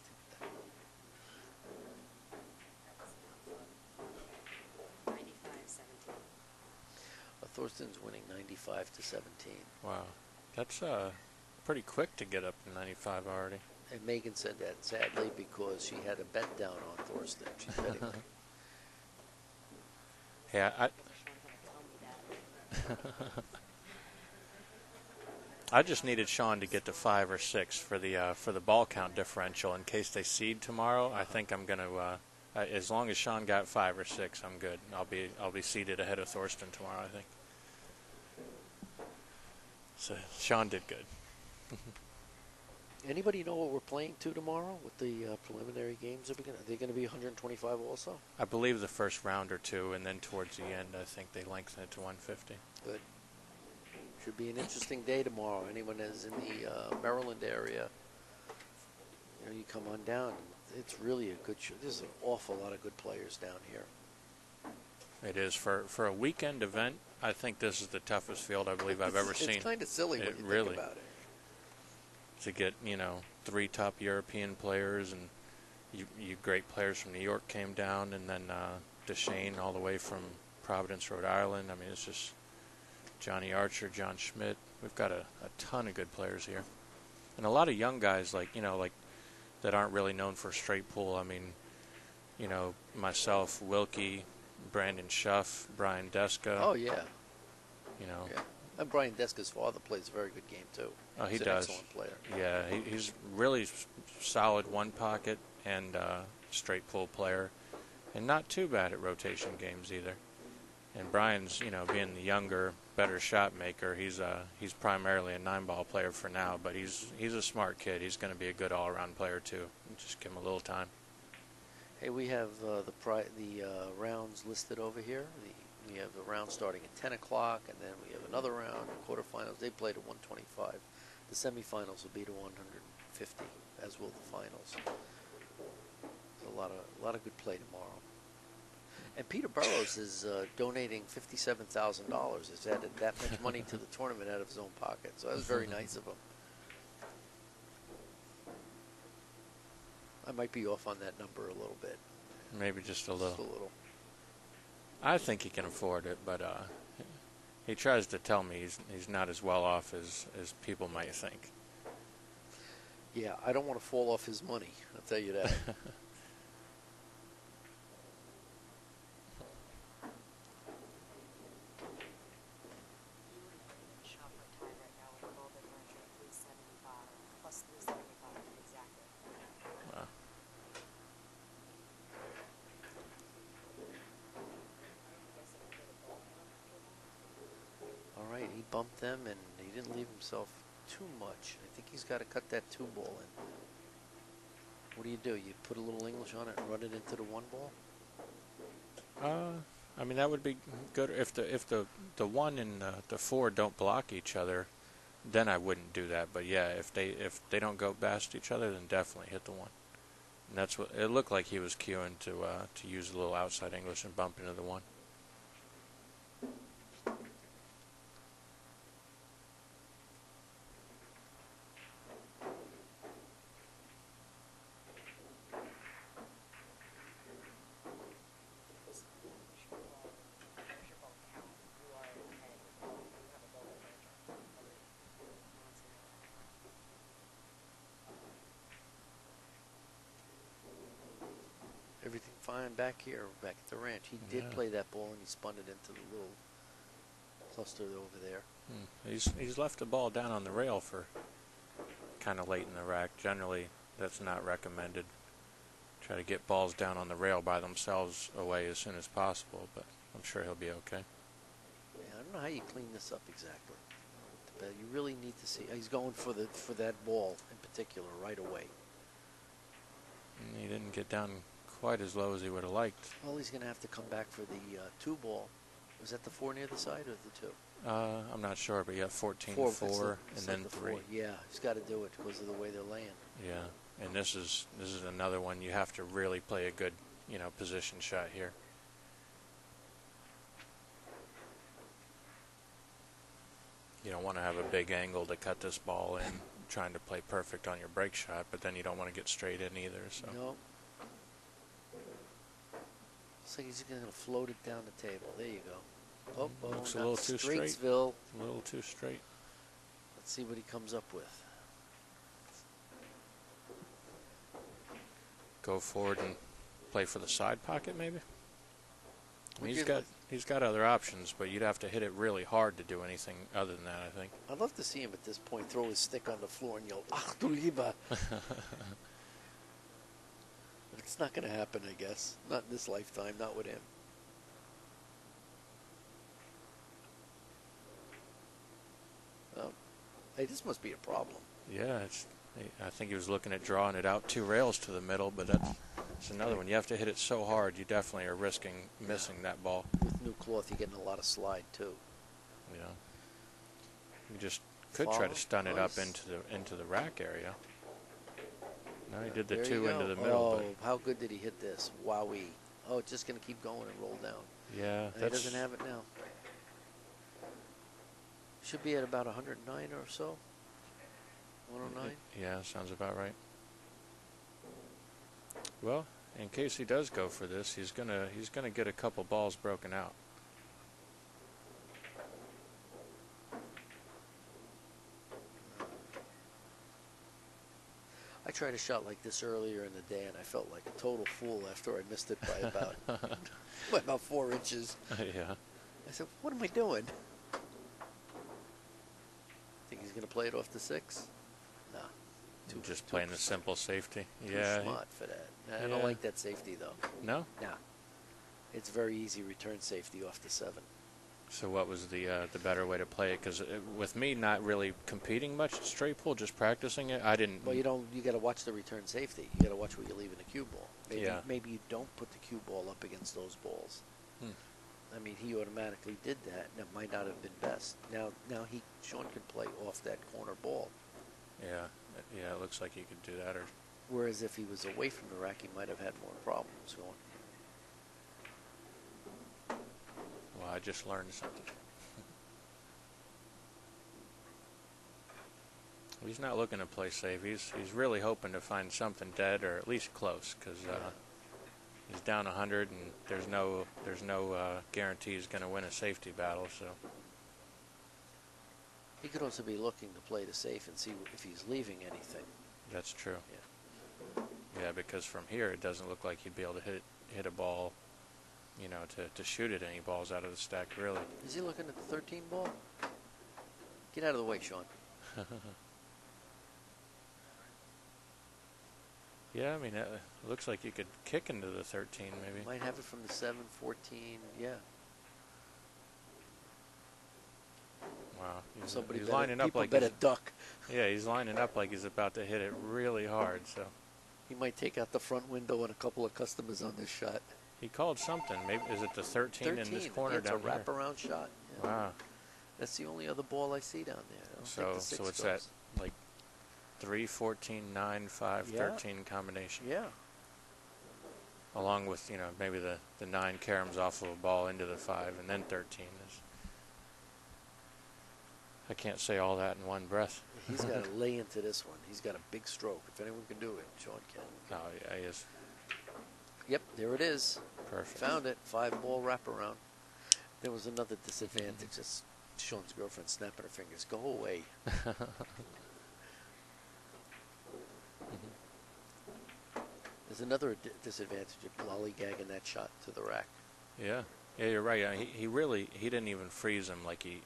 Thorsten's winning 95 to 17. Wow. That's pretty quick to get up to 95 already. And Megan said that sadly because she had a bet down on Thorsten. She's betting. Yeah, I just needed Sean to get to 5 or 6 for the ball count differential in case they seed tomorrow. I think I'm gonna as long as Sean got 5 or 6, I'm good. I'll be seated ahead of Thorsten tomorrow, I think. So Sean did good. Anybody know what we're playing to tomorrow? What the preliminary games are they going to be 125 also? I believe the first round or two, and then towards the end, I think they lengthen it to 150. Good. Should be an interesting day tomorrow. Anyone that's in the Maryland area, you come on down. It's really a good show. There's an awful lot of good players down here. It is for a weekend event. I think this is the toughest field I believe I've ever seen. It's kind of silly when you think about it. To get 3 top European players and you great players from New York came down, and then Deshane all the way from Providence, Rhode Island. I mean, it's Johnny Archer, John Schmidt. We've got a ton of good players here. And a lot of young guys like that aren't really known for straight pool. I mean, myself, Wilkie, Brandon Schuff, Brian Deska. Oh, yeah. Yeah. And Brian Deska's father plays a very good game, too. Oh, he He's does. An excellent player. Yeah, he's really solid one pocket and straight pull player, and not too bad at rotation games either. And Brian's, being the younger, better shot maker, he's primarily a 9-ball player for now, but he's a smart kid. He's going to be a good all-around player too. Just give him a little time. Hey, we have the rounds listed over here. We have the round starting at 10 o'clock, and then we have another round, quarterfinals. They played at 125. The semifinals will be to 150, as will the finals. So a lot of good play tomorrow. And Peter Burrows is donating $57,000. He's added that much money to the tournament out of his own pocket. So that was very nice of him. I might be off on that number a little bit. Maybe just a little. Just a little. I think he can afford it, but he tries to tell me he's not as well off as people might think. Yeah, I don't want to fall off his money. I'll tell you that. He bumped them, and he didn't leave himself too much. I think he's got to cut that 2-ball in. What do? You put a little English on it and run it into the 1-ball? I mean, that would be good if the 1 and the 4 don't block each other. Then I wouldn't do that. But yeah, if they don't go past each other, then definitely hit the 1. And that's what it looked like. He was cueing to use a little outside English and bump into the 1. Everything fine back here, back at the ranch. He did play that ball, and he spun it into the little cluster over there. He's left the ball down on the rail for kind of late in the rack. Generally, that's not recommended. Try to get balls down on the rail by themselves away as soon as possible, but I'm sure he'll be okay. Yeah, I don't know how you clean this up exactly. But you really need to see. He's going for that ball in particular right away. And he didn't get down quite as low as he would have liked. Well, he's going to have to come back for the 2-ball. Was that the 4 near the side or the 2? I'm not sure, but yeah, 14, 4, and then 3. 4. Yeah, he's got to do it because of the way they're laying. Yeah, and this is another one you have to really play a good, position shot here. You don't want to have a big angle to cut this ball in, trying to play perfect on your break shot, but then you don't want to get straight in either. So. No. Looks like he's going to float it down the table. There you go. Oh, looks a little too straight. Straightsville. A little too straight. Let's see what he comes up with. Go forward and play for the side pocket, maybe. I mean, he's got other options, but you'd have to hit it really hard to do anything other than that, I think. I'd love to see him at this point throw his stick on the floor and yell, "Ach du Lieber!" It's not going to happen, I guess. Not in this lifetime, not with him. Hey, this must be a problem. Yeah, I think he was looking at drawing it out 2 rails to the middle, but that's another one. You have to hit it so hard, you definitely are risking missing that ball. With new cloth, you're getting a lot of slide, too. Yeah. You just could try to stun it up into the rack area. No, he did the 2 into the middle. Oh, how good did he hit this? Wowee. Oh, it's just going to keep going and roll down. Yeah. He doesn't have it now. Should be at about 109 or so. 109? Yeah, sounds about right. Well, in case he does go for this, he's gonna get a couple balls broken out. tried a shot like this earlier in the day, and I felt like a total fool after I missed it by about by about 4 inches. Yeah. I said, "What am I doing?" Think he's going to play it off the 6? No. Just playing the simple safety. Too Yeah. smart for that. I Yeah. don't like that safety, though. No? No. It's very easy return safety off the 7. So what was the better way to play it? Because with me not really competing much at straight pool, just practicing it, I didn't. Well, you got to watch the return safety. You got to watch where you're leaving the cue ball. Maybe you don't put the cue ball up against those balls. I mean, he automatically did that, and it might not have been best. Now Sean can play off that corner ball. Yeah. Yeah, it looks like he could do that. Or Whereas if he was away from the rack, he might have had more problems going. well, I just learned something. He's not looking to play safe. He's really hoping to find something dead or at least close, because he's down 100 and there's no guarantee he's going to win a safety battle. So He could also be looking to play the safe and see if he's leaving anything. that's true. Yeah. Yeah, because from here it doesn't look like he'd be able to hit a ball, you know, to shoot at any balls out of the stack, really. Is he looking at the 13 ball? Get out of the way, Sean. Yeah, I mean, it looks like you could kick into the 13, maybe. Might have it from the 7, 14, yeah. Wow. Somebody He's better, lining up people like better duck. yeah, he's lining up like he's about to hit it really hard. So He might take out the front window on a couple of customers on this shot. he called something. Maybe is it the 13, in this corner it's down a here? wraparound shot. Yeah. Wow. That's the only other ball I see down there. I don't think the 6 So it's goes. that like 3, 14, 9, 5, Yeah. 13 combination. Yeah. Along with, you know, maybe the 9 caroms off of a ball into the 5 and then 13 is. I can't say all that in one breath. He's got to lay into this one. He's got a big stroke. If anyone can do it, Sean can. No, yeah, he is Yep, there it is. perfect. Found it. 5-ball wraparound. There was another disadvantage. Just Sean's girlfriend snapping her fingers. Go away. There's another disadvantage of lollygagging that shot to the rack. Yeah, you're right. He didn't even freeze him like he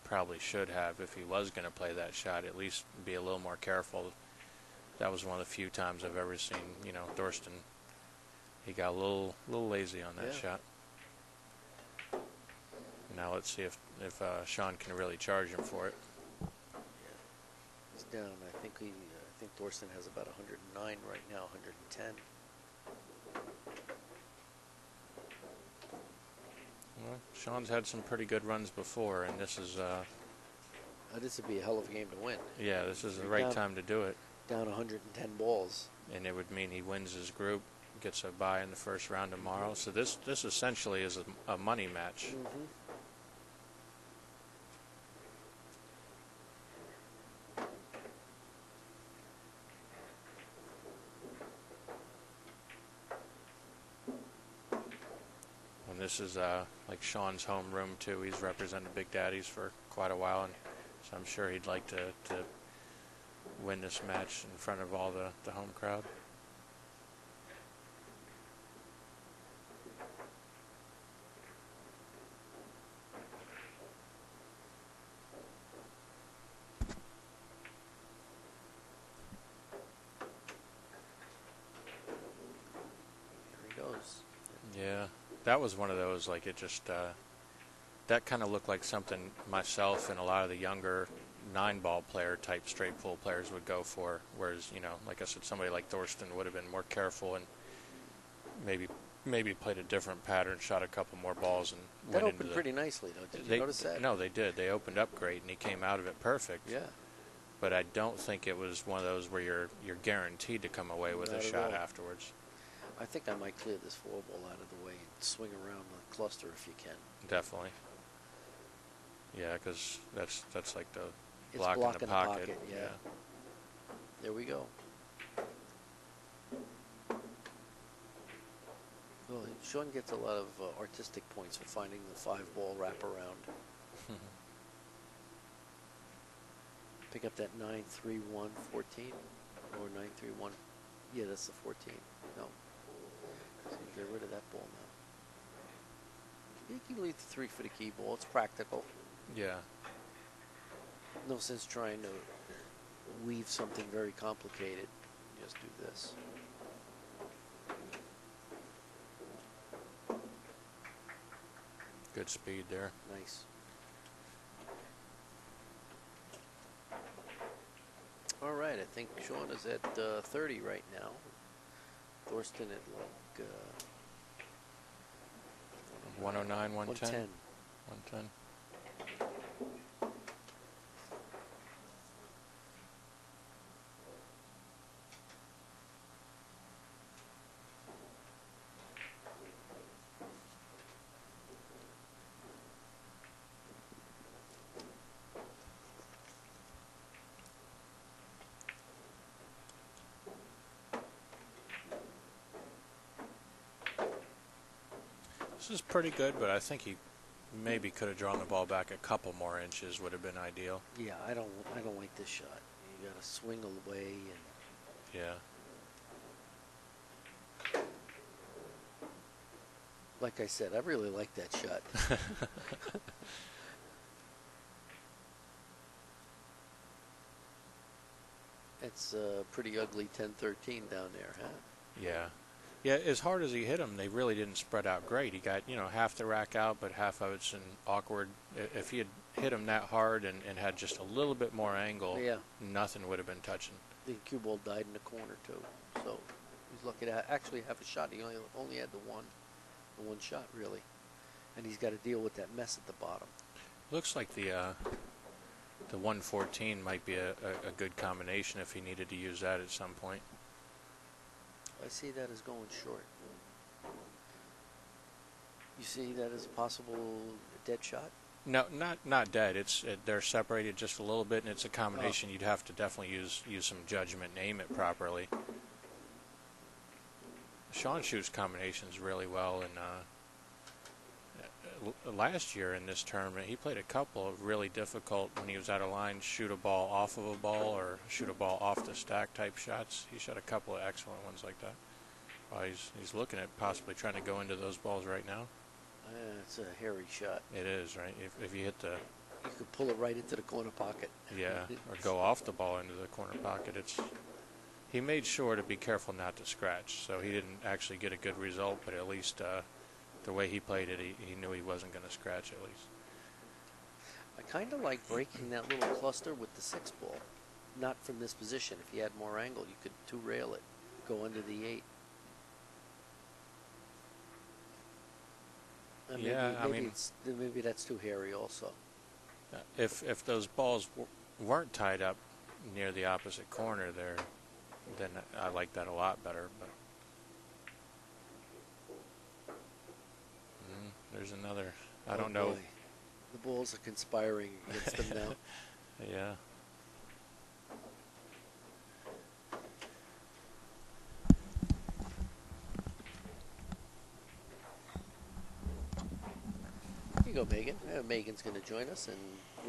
probably should have if he was going to play that shot. At least be a little more careful. That was one of the few times I've ever seen, you know, Thorsten. He got a little lazy on that shot. Now let's see if Sean can really charge him for it. Yeah. He's down. I think Thorsten has about 109 right now, 110. Well, Sean's had some pretty good runs before, and this is This would be a hell of a game to win. yeah, this is the right time to do it. Down 110 balls. And it would mean he wins his group, gets a bye in the first round tomorrow. So this essentially is a money match. Mm-hmm. And this is like Sean's home room too. He's represented Big Daddies for quite a while, and so I'm sure he'd like to win this match in front of all the home crowd. Here he goes. Yeah, that was one of those, like, it just, that kind of looked like something myself and a lot of the younger 9-ball player type straight pool players would go for, whereas, you know, like I said, somebody like Thorsten would have been more careful and maybe played a different pattern, shot a couple more balls, and That went opened into pretty nicely, though. Did you notice that? No, they did. They opened up great, and he came out of it perfect. Yeah. But I don't think it was one of those where you're guaranteed to come away with Not a at shot all. afterwards. I think I might clear this 4-ball out of the way and swing around the cluster if you can. Definitely. Yeah, because that's like the It's block in blocking the the pocket. pocket, yeah. There we go. Well, Sean gets a lot of artistic points for finding the 5-ball wraparound. Pick up that 9-3-1-14. Or 931. Yeah, that's the 14. No. So get rid of that ball now. You can leave the 3 for the key ball. It's practical. Yeah. No sense trying to weave something very complicated. Just do this. Good speed there. Nice. All right, I think Sean is at 30 right now. Thorsten at like 109, 110. 110. 110. This is pretty good, but I think he maybe could have drawn the ball back a couple more inches. Would have been ideal. Yeah, I don't like this shot. You got to swing away and Yeah. like I said, I really like that shot. It's pretty ugly 10-13 down there, huh? Yeah. Yeah, as hard as he hit him, they really didn't spread out great. He got, half the rack out, but half of it's in awkward. If he had hit him that hard and had just a little bit more angle, Yeah. nothing would have been touching. The cue ball died in the corner too, so he's lucky to actually have a shot. He only had the one shot really, and he's got to deal with that mess at the bottom. Looks like the 114 might be a good combination if he needed to use that at some point. I see that as going short. You see that as a possible dead shot? No, not dead. They're separated just a little bit, and it's a combination. You'd have to definitely use some judgment and aim it properly. Sean shoots combinations really well, and last year in this tournament, he played a couple of really difficult, when he was out of line, shoot a ball off of a ball or shoot a ball off the stack type shots. He shot a couple of excellent ones like that. He's looking at possibly trying to go into those balls right now. It's a hairy shot. It is, right? If you hit the... You could pull it right into the corner pocket. Yeah, or go off the ball into the corner pocket. He made sure to be careful not to scratch, so he didn't actually get a good result, but at least the way he played it, he knew he wasn't going to scratch at least. I kind of like breaking that little cluster with the 6 ball. Not from this position. If you had more angle, you could 2-rail it, go under the 8. Maybe that's too hairy also. If those balls weren't tied up near the opposite corner there, then I like that a lot better. But there's another. I don't know. Boy. The balls are conspiring against them now. Yeah. Here you go, Megan. Megan's going to join us and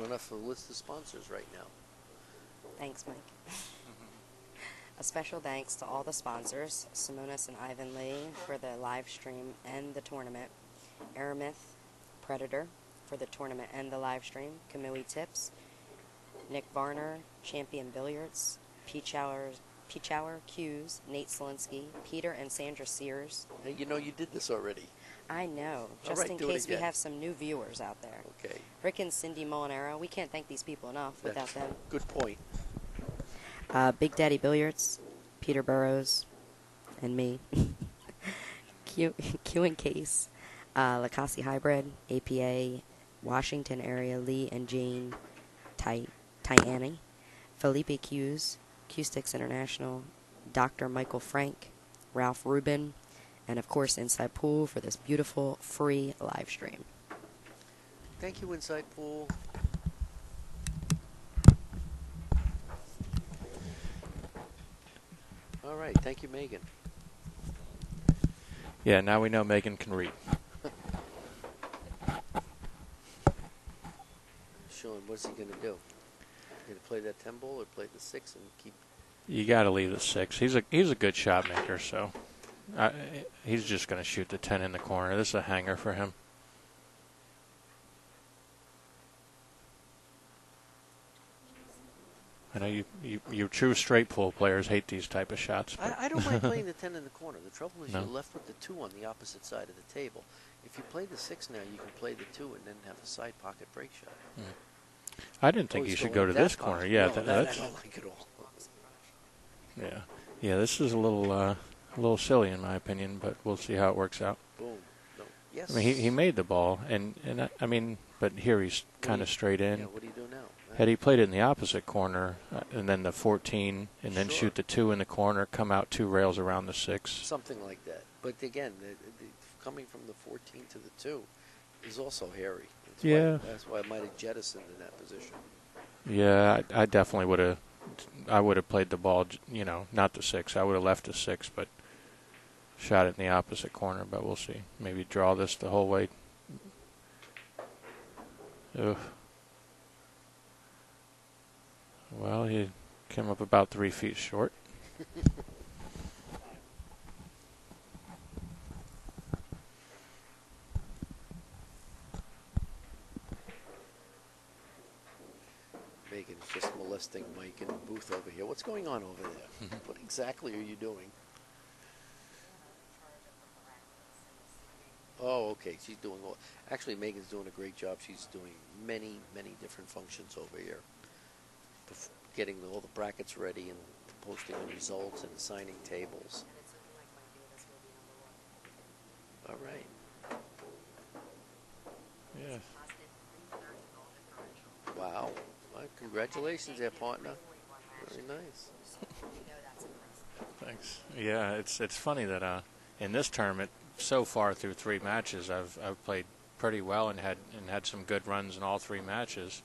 run off a list of sponsors right now. Thanks, Mike. A special thanks to all the sponsors, Simonis and Ivan Lee for the live stream and the tournament, Aramith Predator for the tournament and the live stream, Kamui Tips, Nick Varner, Champion Billiards, Peach Hour Cues, Nate Selinsky, Peter and Sandra Sears. Hey, you know you did this already. I know, All just right, in do it case we again. have some new viewers out there. Okay. Rick and Cindy Molinaro, we can't thank these people enough without them. Good point. Big Daddy Billiards, Peter Burrows, and me. Q and Case, Lacassi Hybrid, APA, Washington area, Lee and Jane Tyani, Felipe Q's, Q-Sticks International, Dr. Michael Frank, Ralph Rubin, and of course Inside Pool for this beautiful free live stream. Thank you, Inside Pool. All right. Thank you, Megan. Yeah, now we know Megan can read. Sean, what's he going to do? Going to play that 10 ball or play the 6 and keep You got to leave the 6. He's a good shot maker, so he's just going to shoot the 10 in the corner. This is a hanger for him. I know you true straight pool players hate these type of shots. I don't mind playing the 10 in the corner. The trouble is No. you're left with the 2 on the opposite side of the table. If you play the 6 now, you can play the 2 and then have a side pocket break shot. I didn't think you should go to this corner. Yeah, no, that's I don't like it all. yeah. This is a little silly in my opinion, but we'll see how it works out. Boom. No. Yes. I mean, he made the ball, and I mean, but here he's kind of straight in. Yeah, what do you do now? Had he played it in the opposite corner, and then the 14, and then Sure. shoot the 2 in the corner, come out 2 rails around the 6. Something like that. But again, coming from the 14 to the 2 is also hairy. That's why I might have jettisoned in that position. Yeah, I definitely would have. I would have played the ball, not the 6. I would have left the 6, but shot it in the opposite corner. But we'll see. Maybe draw this the whole way. Ugh. Well, he came up about 3 feet short. Megan's just molesting Mike in the booth over here. What's going on over there? What exactly are you doing? Oh, okay. She's doing all. Actually, Megan's doing a great job. She's doing many, many different functions over here. Getting all the brackets ready and posting the results and assigning tables. All right. Yeah. Wow. Well, congratulations there, partner. Very nice. Thanks. Yeah, it's funny that in this tournament, so far through 3 matches, I've played pretty well and had some good runs in all 3 matches.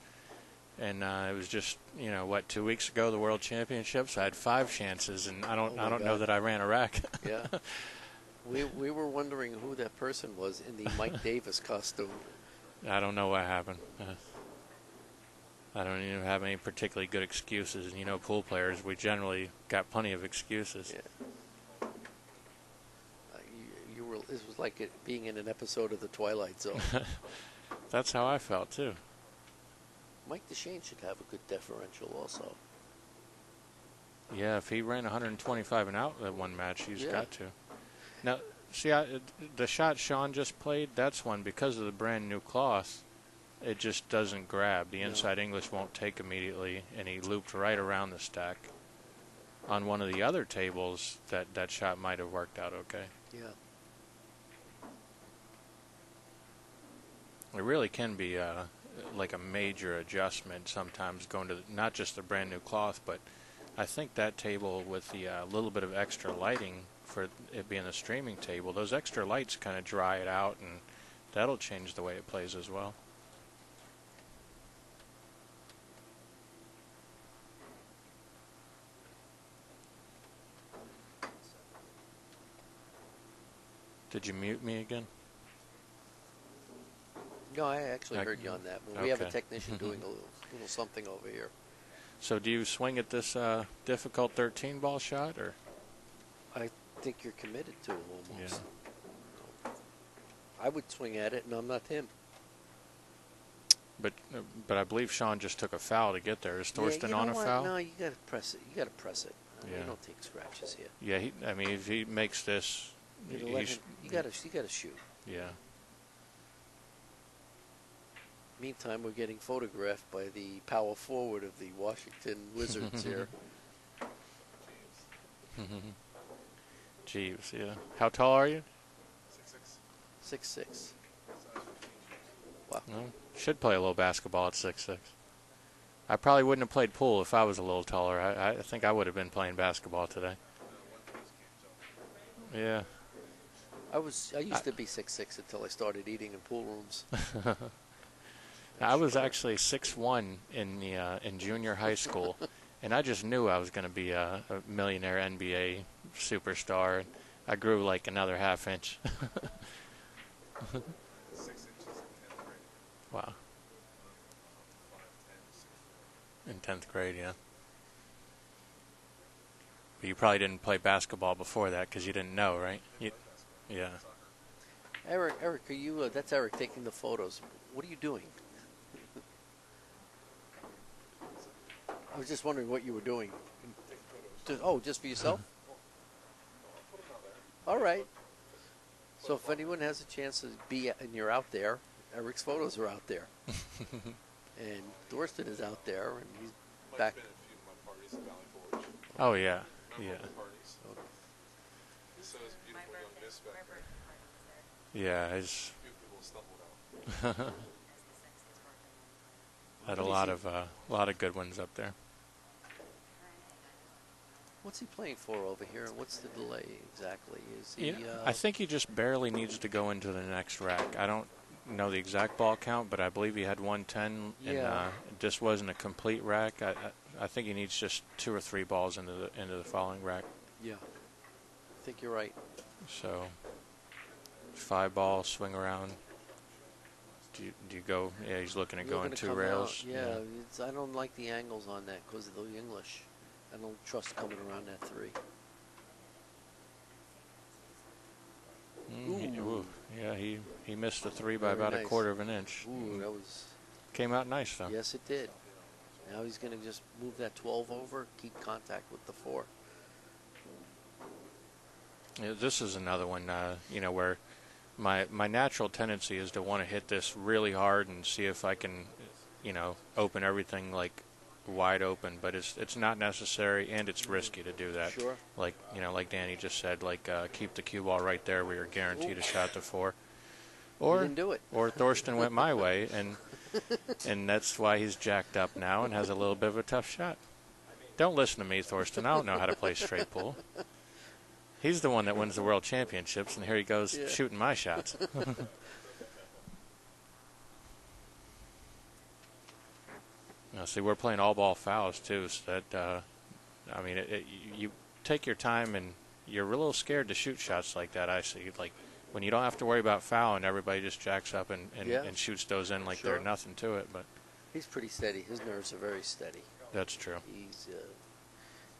And it was just 2 weeks ago, the World Championships. I had 5 chances, and I don't know that I ran a rack. Yeah. We were wondering who that person was in the Mike Davis costume. I don't know what happened. I don't even have any particularly good excuses. And pool players, we generally got plenty of excuses. Yeah. You were. It was like it being in an episode of The Twilight Zone. That's how I felt too. Mike DeShane should have a good differential also. Yeah, if he ran 125 and out at one match, he's Yeah. got to. Now, see, the shot Sean just played, that's one, because of the brand new cloth, it just doesn't grab. The inside English won't take immediately, and he looped right around the stack. On one of the other tables, that shot might have worked out okay. Yeah. It really can be like a major adjustment sometimes going to not just the brand new cloth, but I think that table with the little bit of extra lighting for it being a streaming table, those extra lights kind of dry it out, and that'll change the way it plays as well. Did you mute me again? No, I actually heard you on that. Well, we have a Okay. technician doing a little something over here. So do you swing at this difficult 13 ball shot, or? I think you're committed to it almost. Yeah. I would swing at it, and I'm not him. But I believe Sean just took a foul to get there. Is Thorsten you on know a what? foul? No, you got to press it. You got to press it. Yeah. You don't take scratches here. Yeah, I mean, if he makes this, You got to shoot. Yeah. Meantime, we're getting photographed by the power forward of the Washington Wizards here. Jeeves, yeah. How tall are you? 6'6". Wow. No, should play a little basketball at 6'6". I probably wouldn't have played pool if I was a little taller. I think I would have been playing basketball today. Yeah. I used to be 6'6" until I started eating in pool rooms. I was actually 6'1" in junior high school, and I just knew I was going to be a millionaire NBA superstar. I grew like another half inch. 6 inches in 10th grade. Wow. 5'10", 6'4". In 10th grade, yeah. You probably didn't play basketball before that because you didn't know, right? Yeah. Eric, are you? That's Eric taking the photos. What are you doing? I was just wondering what you were doing. Just for yourself? All right. So if anyone has a chance to be, and you're out there, Eric's photos are out there. And Thorsten is out there, and he's back. I've been at a few of my parties at Valley Forge. Oh, yeah. Memorable Yeah. parties. So it's a beautiful young miss back there. Yeah, A few people stumbled out. had a lot of good ones up there. What's he playing for over here, and what's the delay exactly? Is he? Yeah, I think he just barely needs to go into the next rack. I don't know the exact ball count, but I believe he had 110, and it just wasn't a complete rack. I think he needs just 2 or 3 balls into the following rack. Yeah, I think you're right. So 5 balls, swing around. Do you go? Yeah, he's looking at You're going gonna 2 come rails. out. Yeah, I don't like the angles on that because of the English. I don't trust coming around that 3. Ooh. Yeah, he missed the 3 by Very about nice. a quarter of an inch. Ooh, that was. Came out nice though. Yes, it did. Now he's going to just move that 12 over, keep contact with the 4. Yeah, this is another one, where my natural tendency is to want to hit this really hard and see if I can, open everything like wide open, but it's not necessary and it's risky to do that. Sure. Like Danny just said, keep the cue ball right there where you're guaranteed a shot to 4. He didn't do it. Or Thorsten went my way, and that's why he's jacked up now and has a little bit of a tough shot. Don't listen to me, Thorsten. I don't know how to play straight pool. He's the one that wins the world championships, and here he goes shooting my shots. Now, see, we're playing all ball fouls too, so that you take your time, and you're a little scared to shoot shots like that. I see, like when you don't have to worry about foul, and everybody just jacks up and shoots those in like they're nothing to it. But he's pretty steady. His nerves are very steady. That's true. He's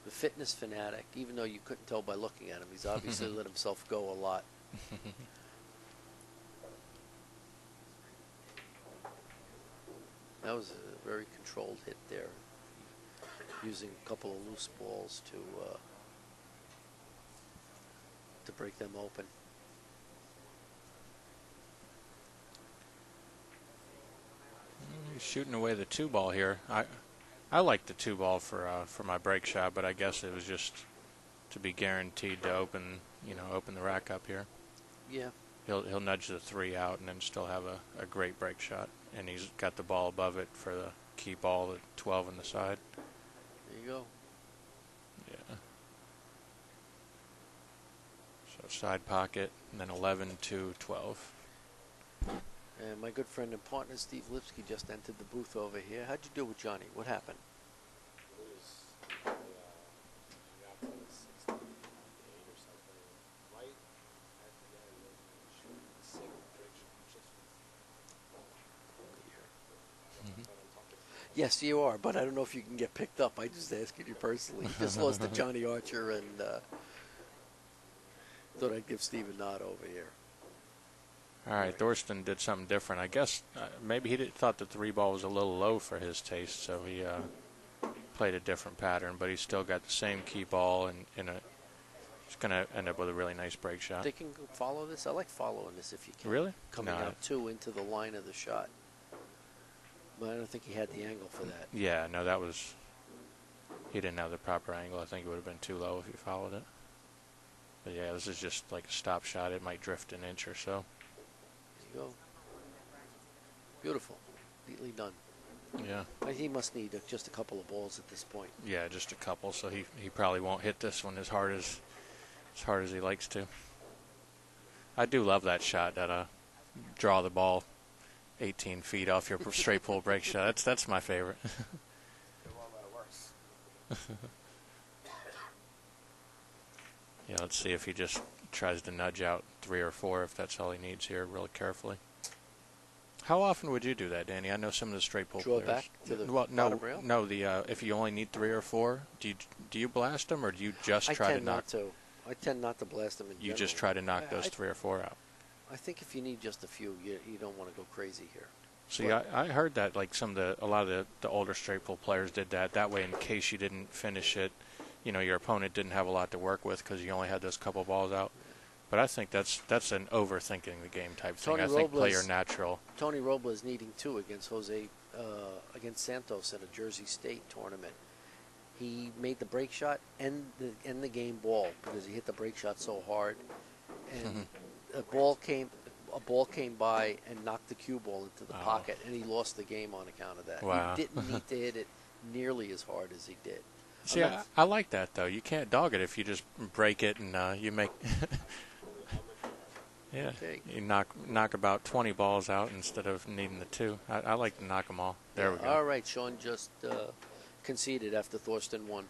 the fitness fanatic. Even though you couldn't tell by looking at him, he's obviously let himself go a lot. That was a very controlled hit there, using a couple of loose balls to break them open. He's shooting away the 2 ball here. I like the 2 ball for my break shot, but I guess it was just to be guaranteed to open the rack up here. Yeah. He'll nudge the 3 out and then still have a great break shot. And he's got the ball above it for the key ball, the 12 on the side. There you go. Yeah. So side pocket, and then 11, 2, 12. And my good friend and partner Steve Lipsky just entered the booth over here. How'd you do with Johnny? What happened? Yes, you are, but I don't know if you can get picked up. I just asking you personally. You just lost to Johnny Archer, and thought I'd give Steve a nod over here. All right, Thorsten did something different. I guess maybe he thought the 3 ball was a little low for his taste, so he played a different pattern, but he's still got the same key ball, and it's going to end up with a really nice break shot. They can follow this? I like following this if you can. Really? Coming out 2 into the line of the shot. But I don't think he had the angle for that. Yeah, no, he didn't have the proper angle. I think it would have been too low if he followed it. But yeah, this is just like a stop shot. It might drift an inch or so. There you go. Beautiful. Neatly done. Yeah. He must need just a couple of balls at this point. Yeah, just a couple. So he probably won't hit this one as hard as he likes to. I do love that shot that draw the ball 18 feet off your straight pull break shot. That's my favorite. Yeah, let's see if he just tries to nudge out 3 or 4, if that's all he needs here, real carefully. How often would you do that, Danny? I know some of the straight pull Draw players. back to the well, no, bottom rail? no. If you only need 3 or 4, do you blast them, or do you just I try to tend knock? not to. I tend not to blast them in You general. just try to knock those I 3 or 4 out. I think if you need just a few, you don't want to go crazy here. See, I heard that like a lot of the older straight pull players did that. That way, in case you didn't finish it, your opponent didn't have a lot to work with because you only had those couple balls out. But I think that's an overthinking the game type thing. Tony I think play Robles- your natural. Tony Robles needing 2 against against Santos at a Jersey State tournament. He made the break shot and the game ball because he hit the break shot so hard, and a ball came by and knocked the cue ball into the pocket, and he lost the game on account of that. Wow. He didn't need to hit it nearly as hard as he did. See, I like that though. You can't dog it if you just break it and you make. Yeah, Okay. you knock about 20 balls out instead of needing the 2. I like to knock them all. There we go. All right, Sean just conceded after Thorsten won.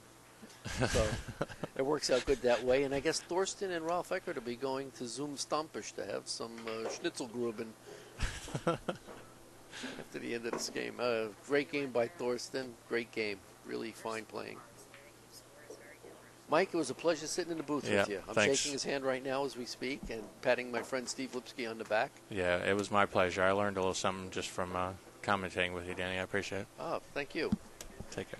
So it works out good that way. And I guess Thorsten and Ralph Eckert will be going to Zoom Stompish to have some Schnitzelgruben after the end of this game. Great game by Thorsten. Great game. Really fine playing. Mike, it was a pleasure sitting in the booth with you. I'm thanks. shaking his hand right now as we speak and patting my friend Steve Lipsky on the back. Yeah, it was my pleasure. I learned a little something just from commentating with you, Danny. I appreciate it. Oh, thank you. Take care.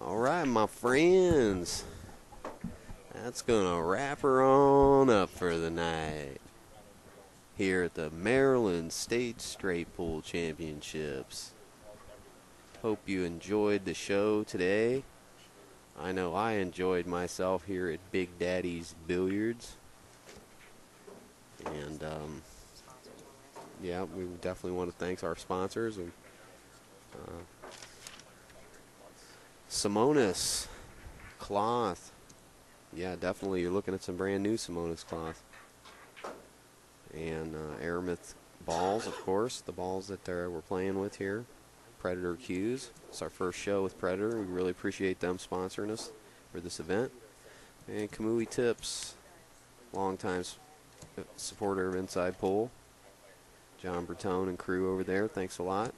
All right, my friends. That's going to wrap her on up for the night here at the Maryland State Straight Pool Championships. Hope you enjoyed the show today. I know I enjoyed myself here at Big Daddy's Billiards. And, yeah, we definitely want to thank our sponsors. Simonis cloth. Yeah, definitely. You're looking at some brand new Simonis cloth. And Aramith balls, of course. The balls that we're playing with here. Predator cues. It's our first show with Predator. We really appreciate them sponsoring us for this event. And Kamui Tips, longtime supporter of Inside Pool. John Bertone and crew over there. Thanks a lot.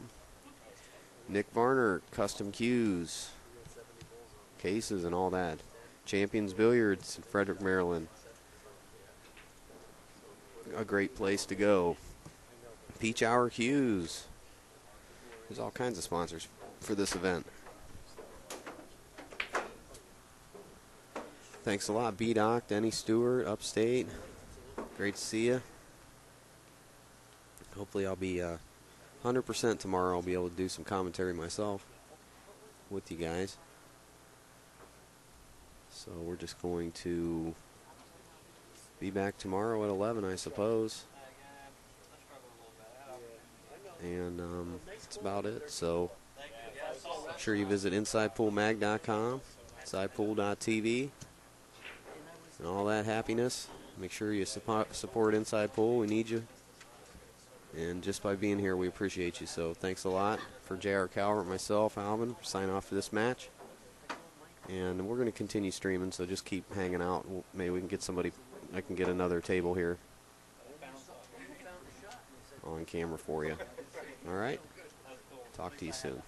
Nick Varner, Custom Cues. Cases and all that. Champions Billiards in Frederick, Maryland. A great place to go. Peach Hour Cues. There's all kinds of sponsors for this event. Thanks a lot, B-Doc, Denny Stewart, Upstate. Great to see you. Hopefully I'll be 100% tomorrow. I'll be able to do some commentary myself with you guys. So we're just going to be back tomorrow at 11, I suppose. And that's about it. So make sure you visit InsidePoolMag.com, InsidePool.tv, and all that happiness. Make sure you support Inside Pool. We need you. And just by being here, we appreciate you. So thanks a lot. For J.R. Calvert, myself, Alvin, sign off for this match. And we're going to continue streaming, so just keep hanging out. Maybe we can get somebody, I can get another table here on camera for you. All right? Talk to you soon.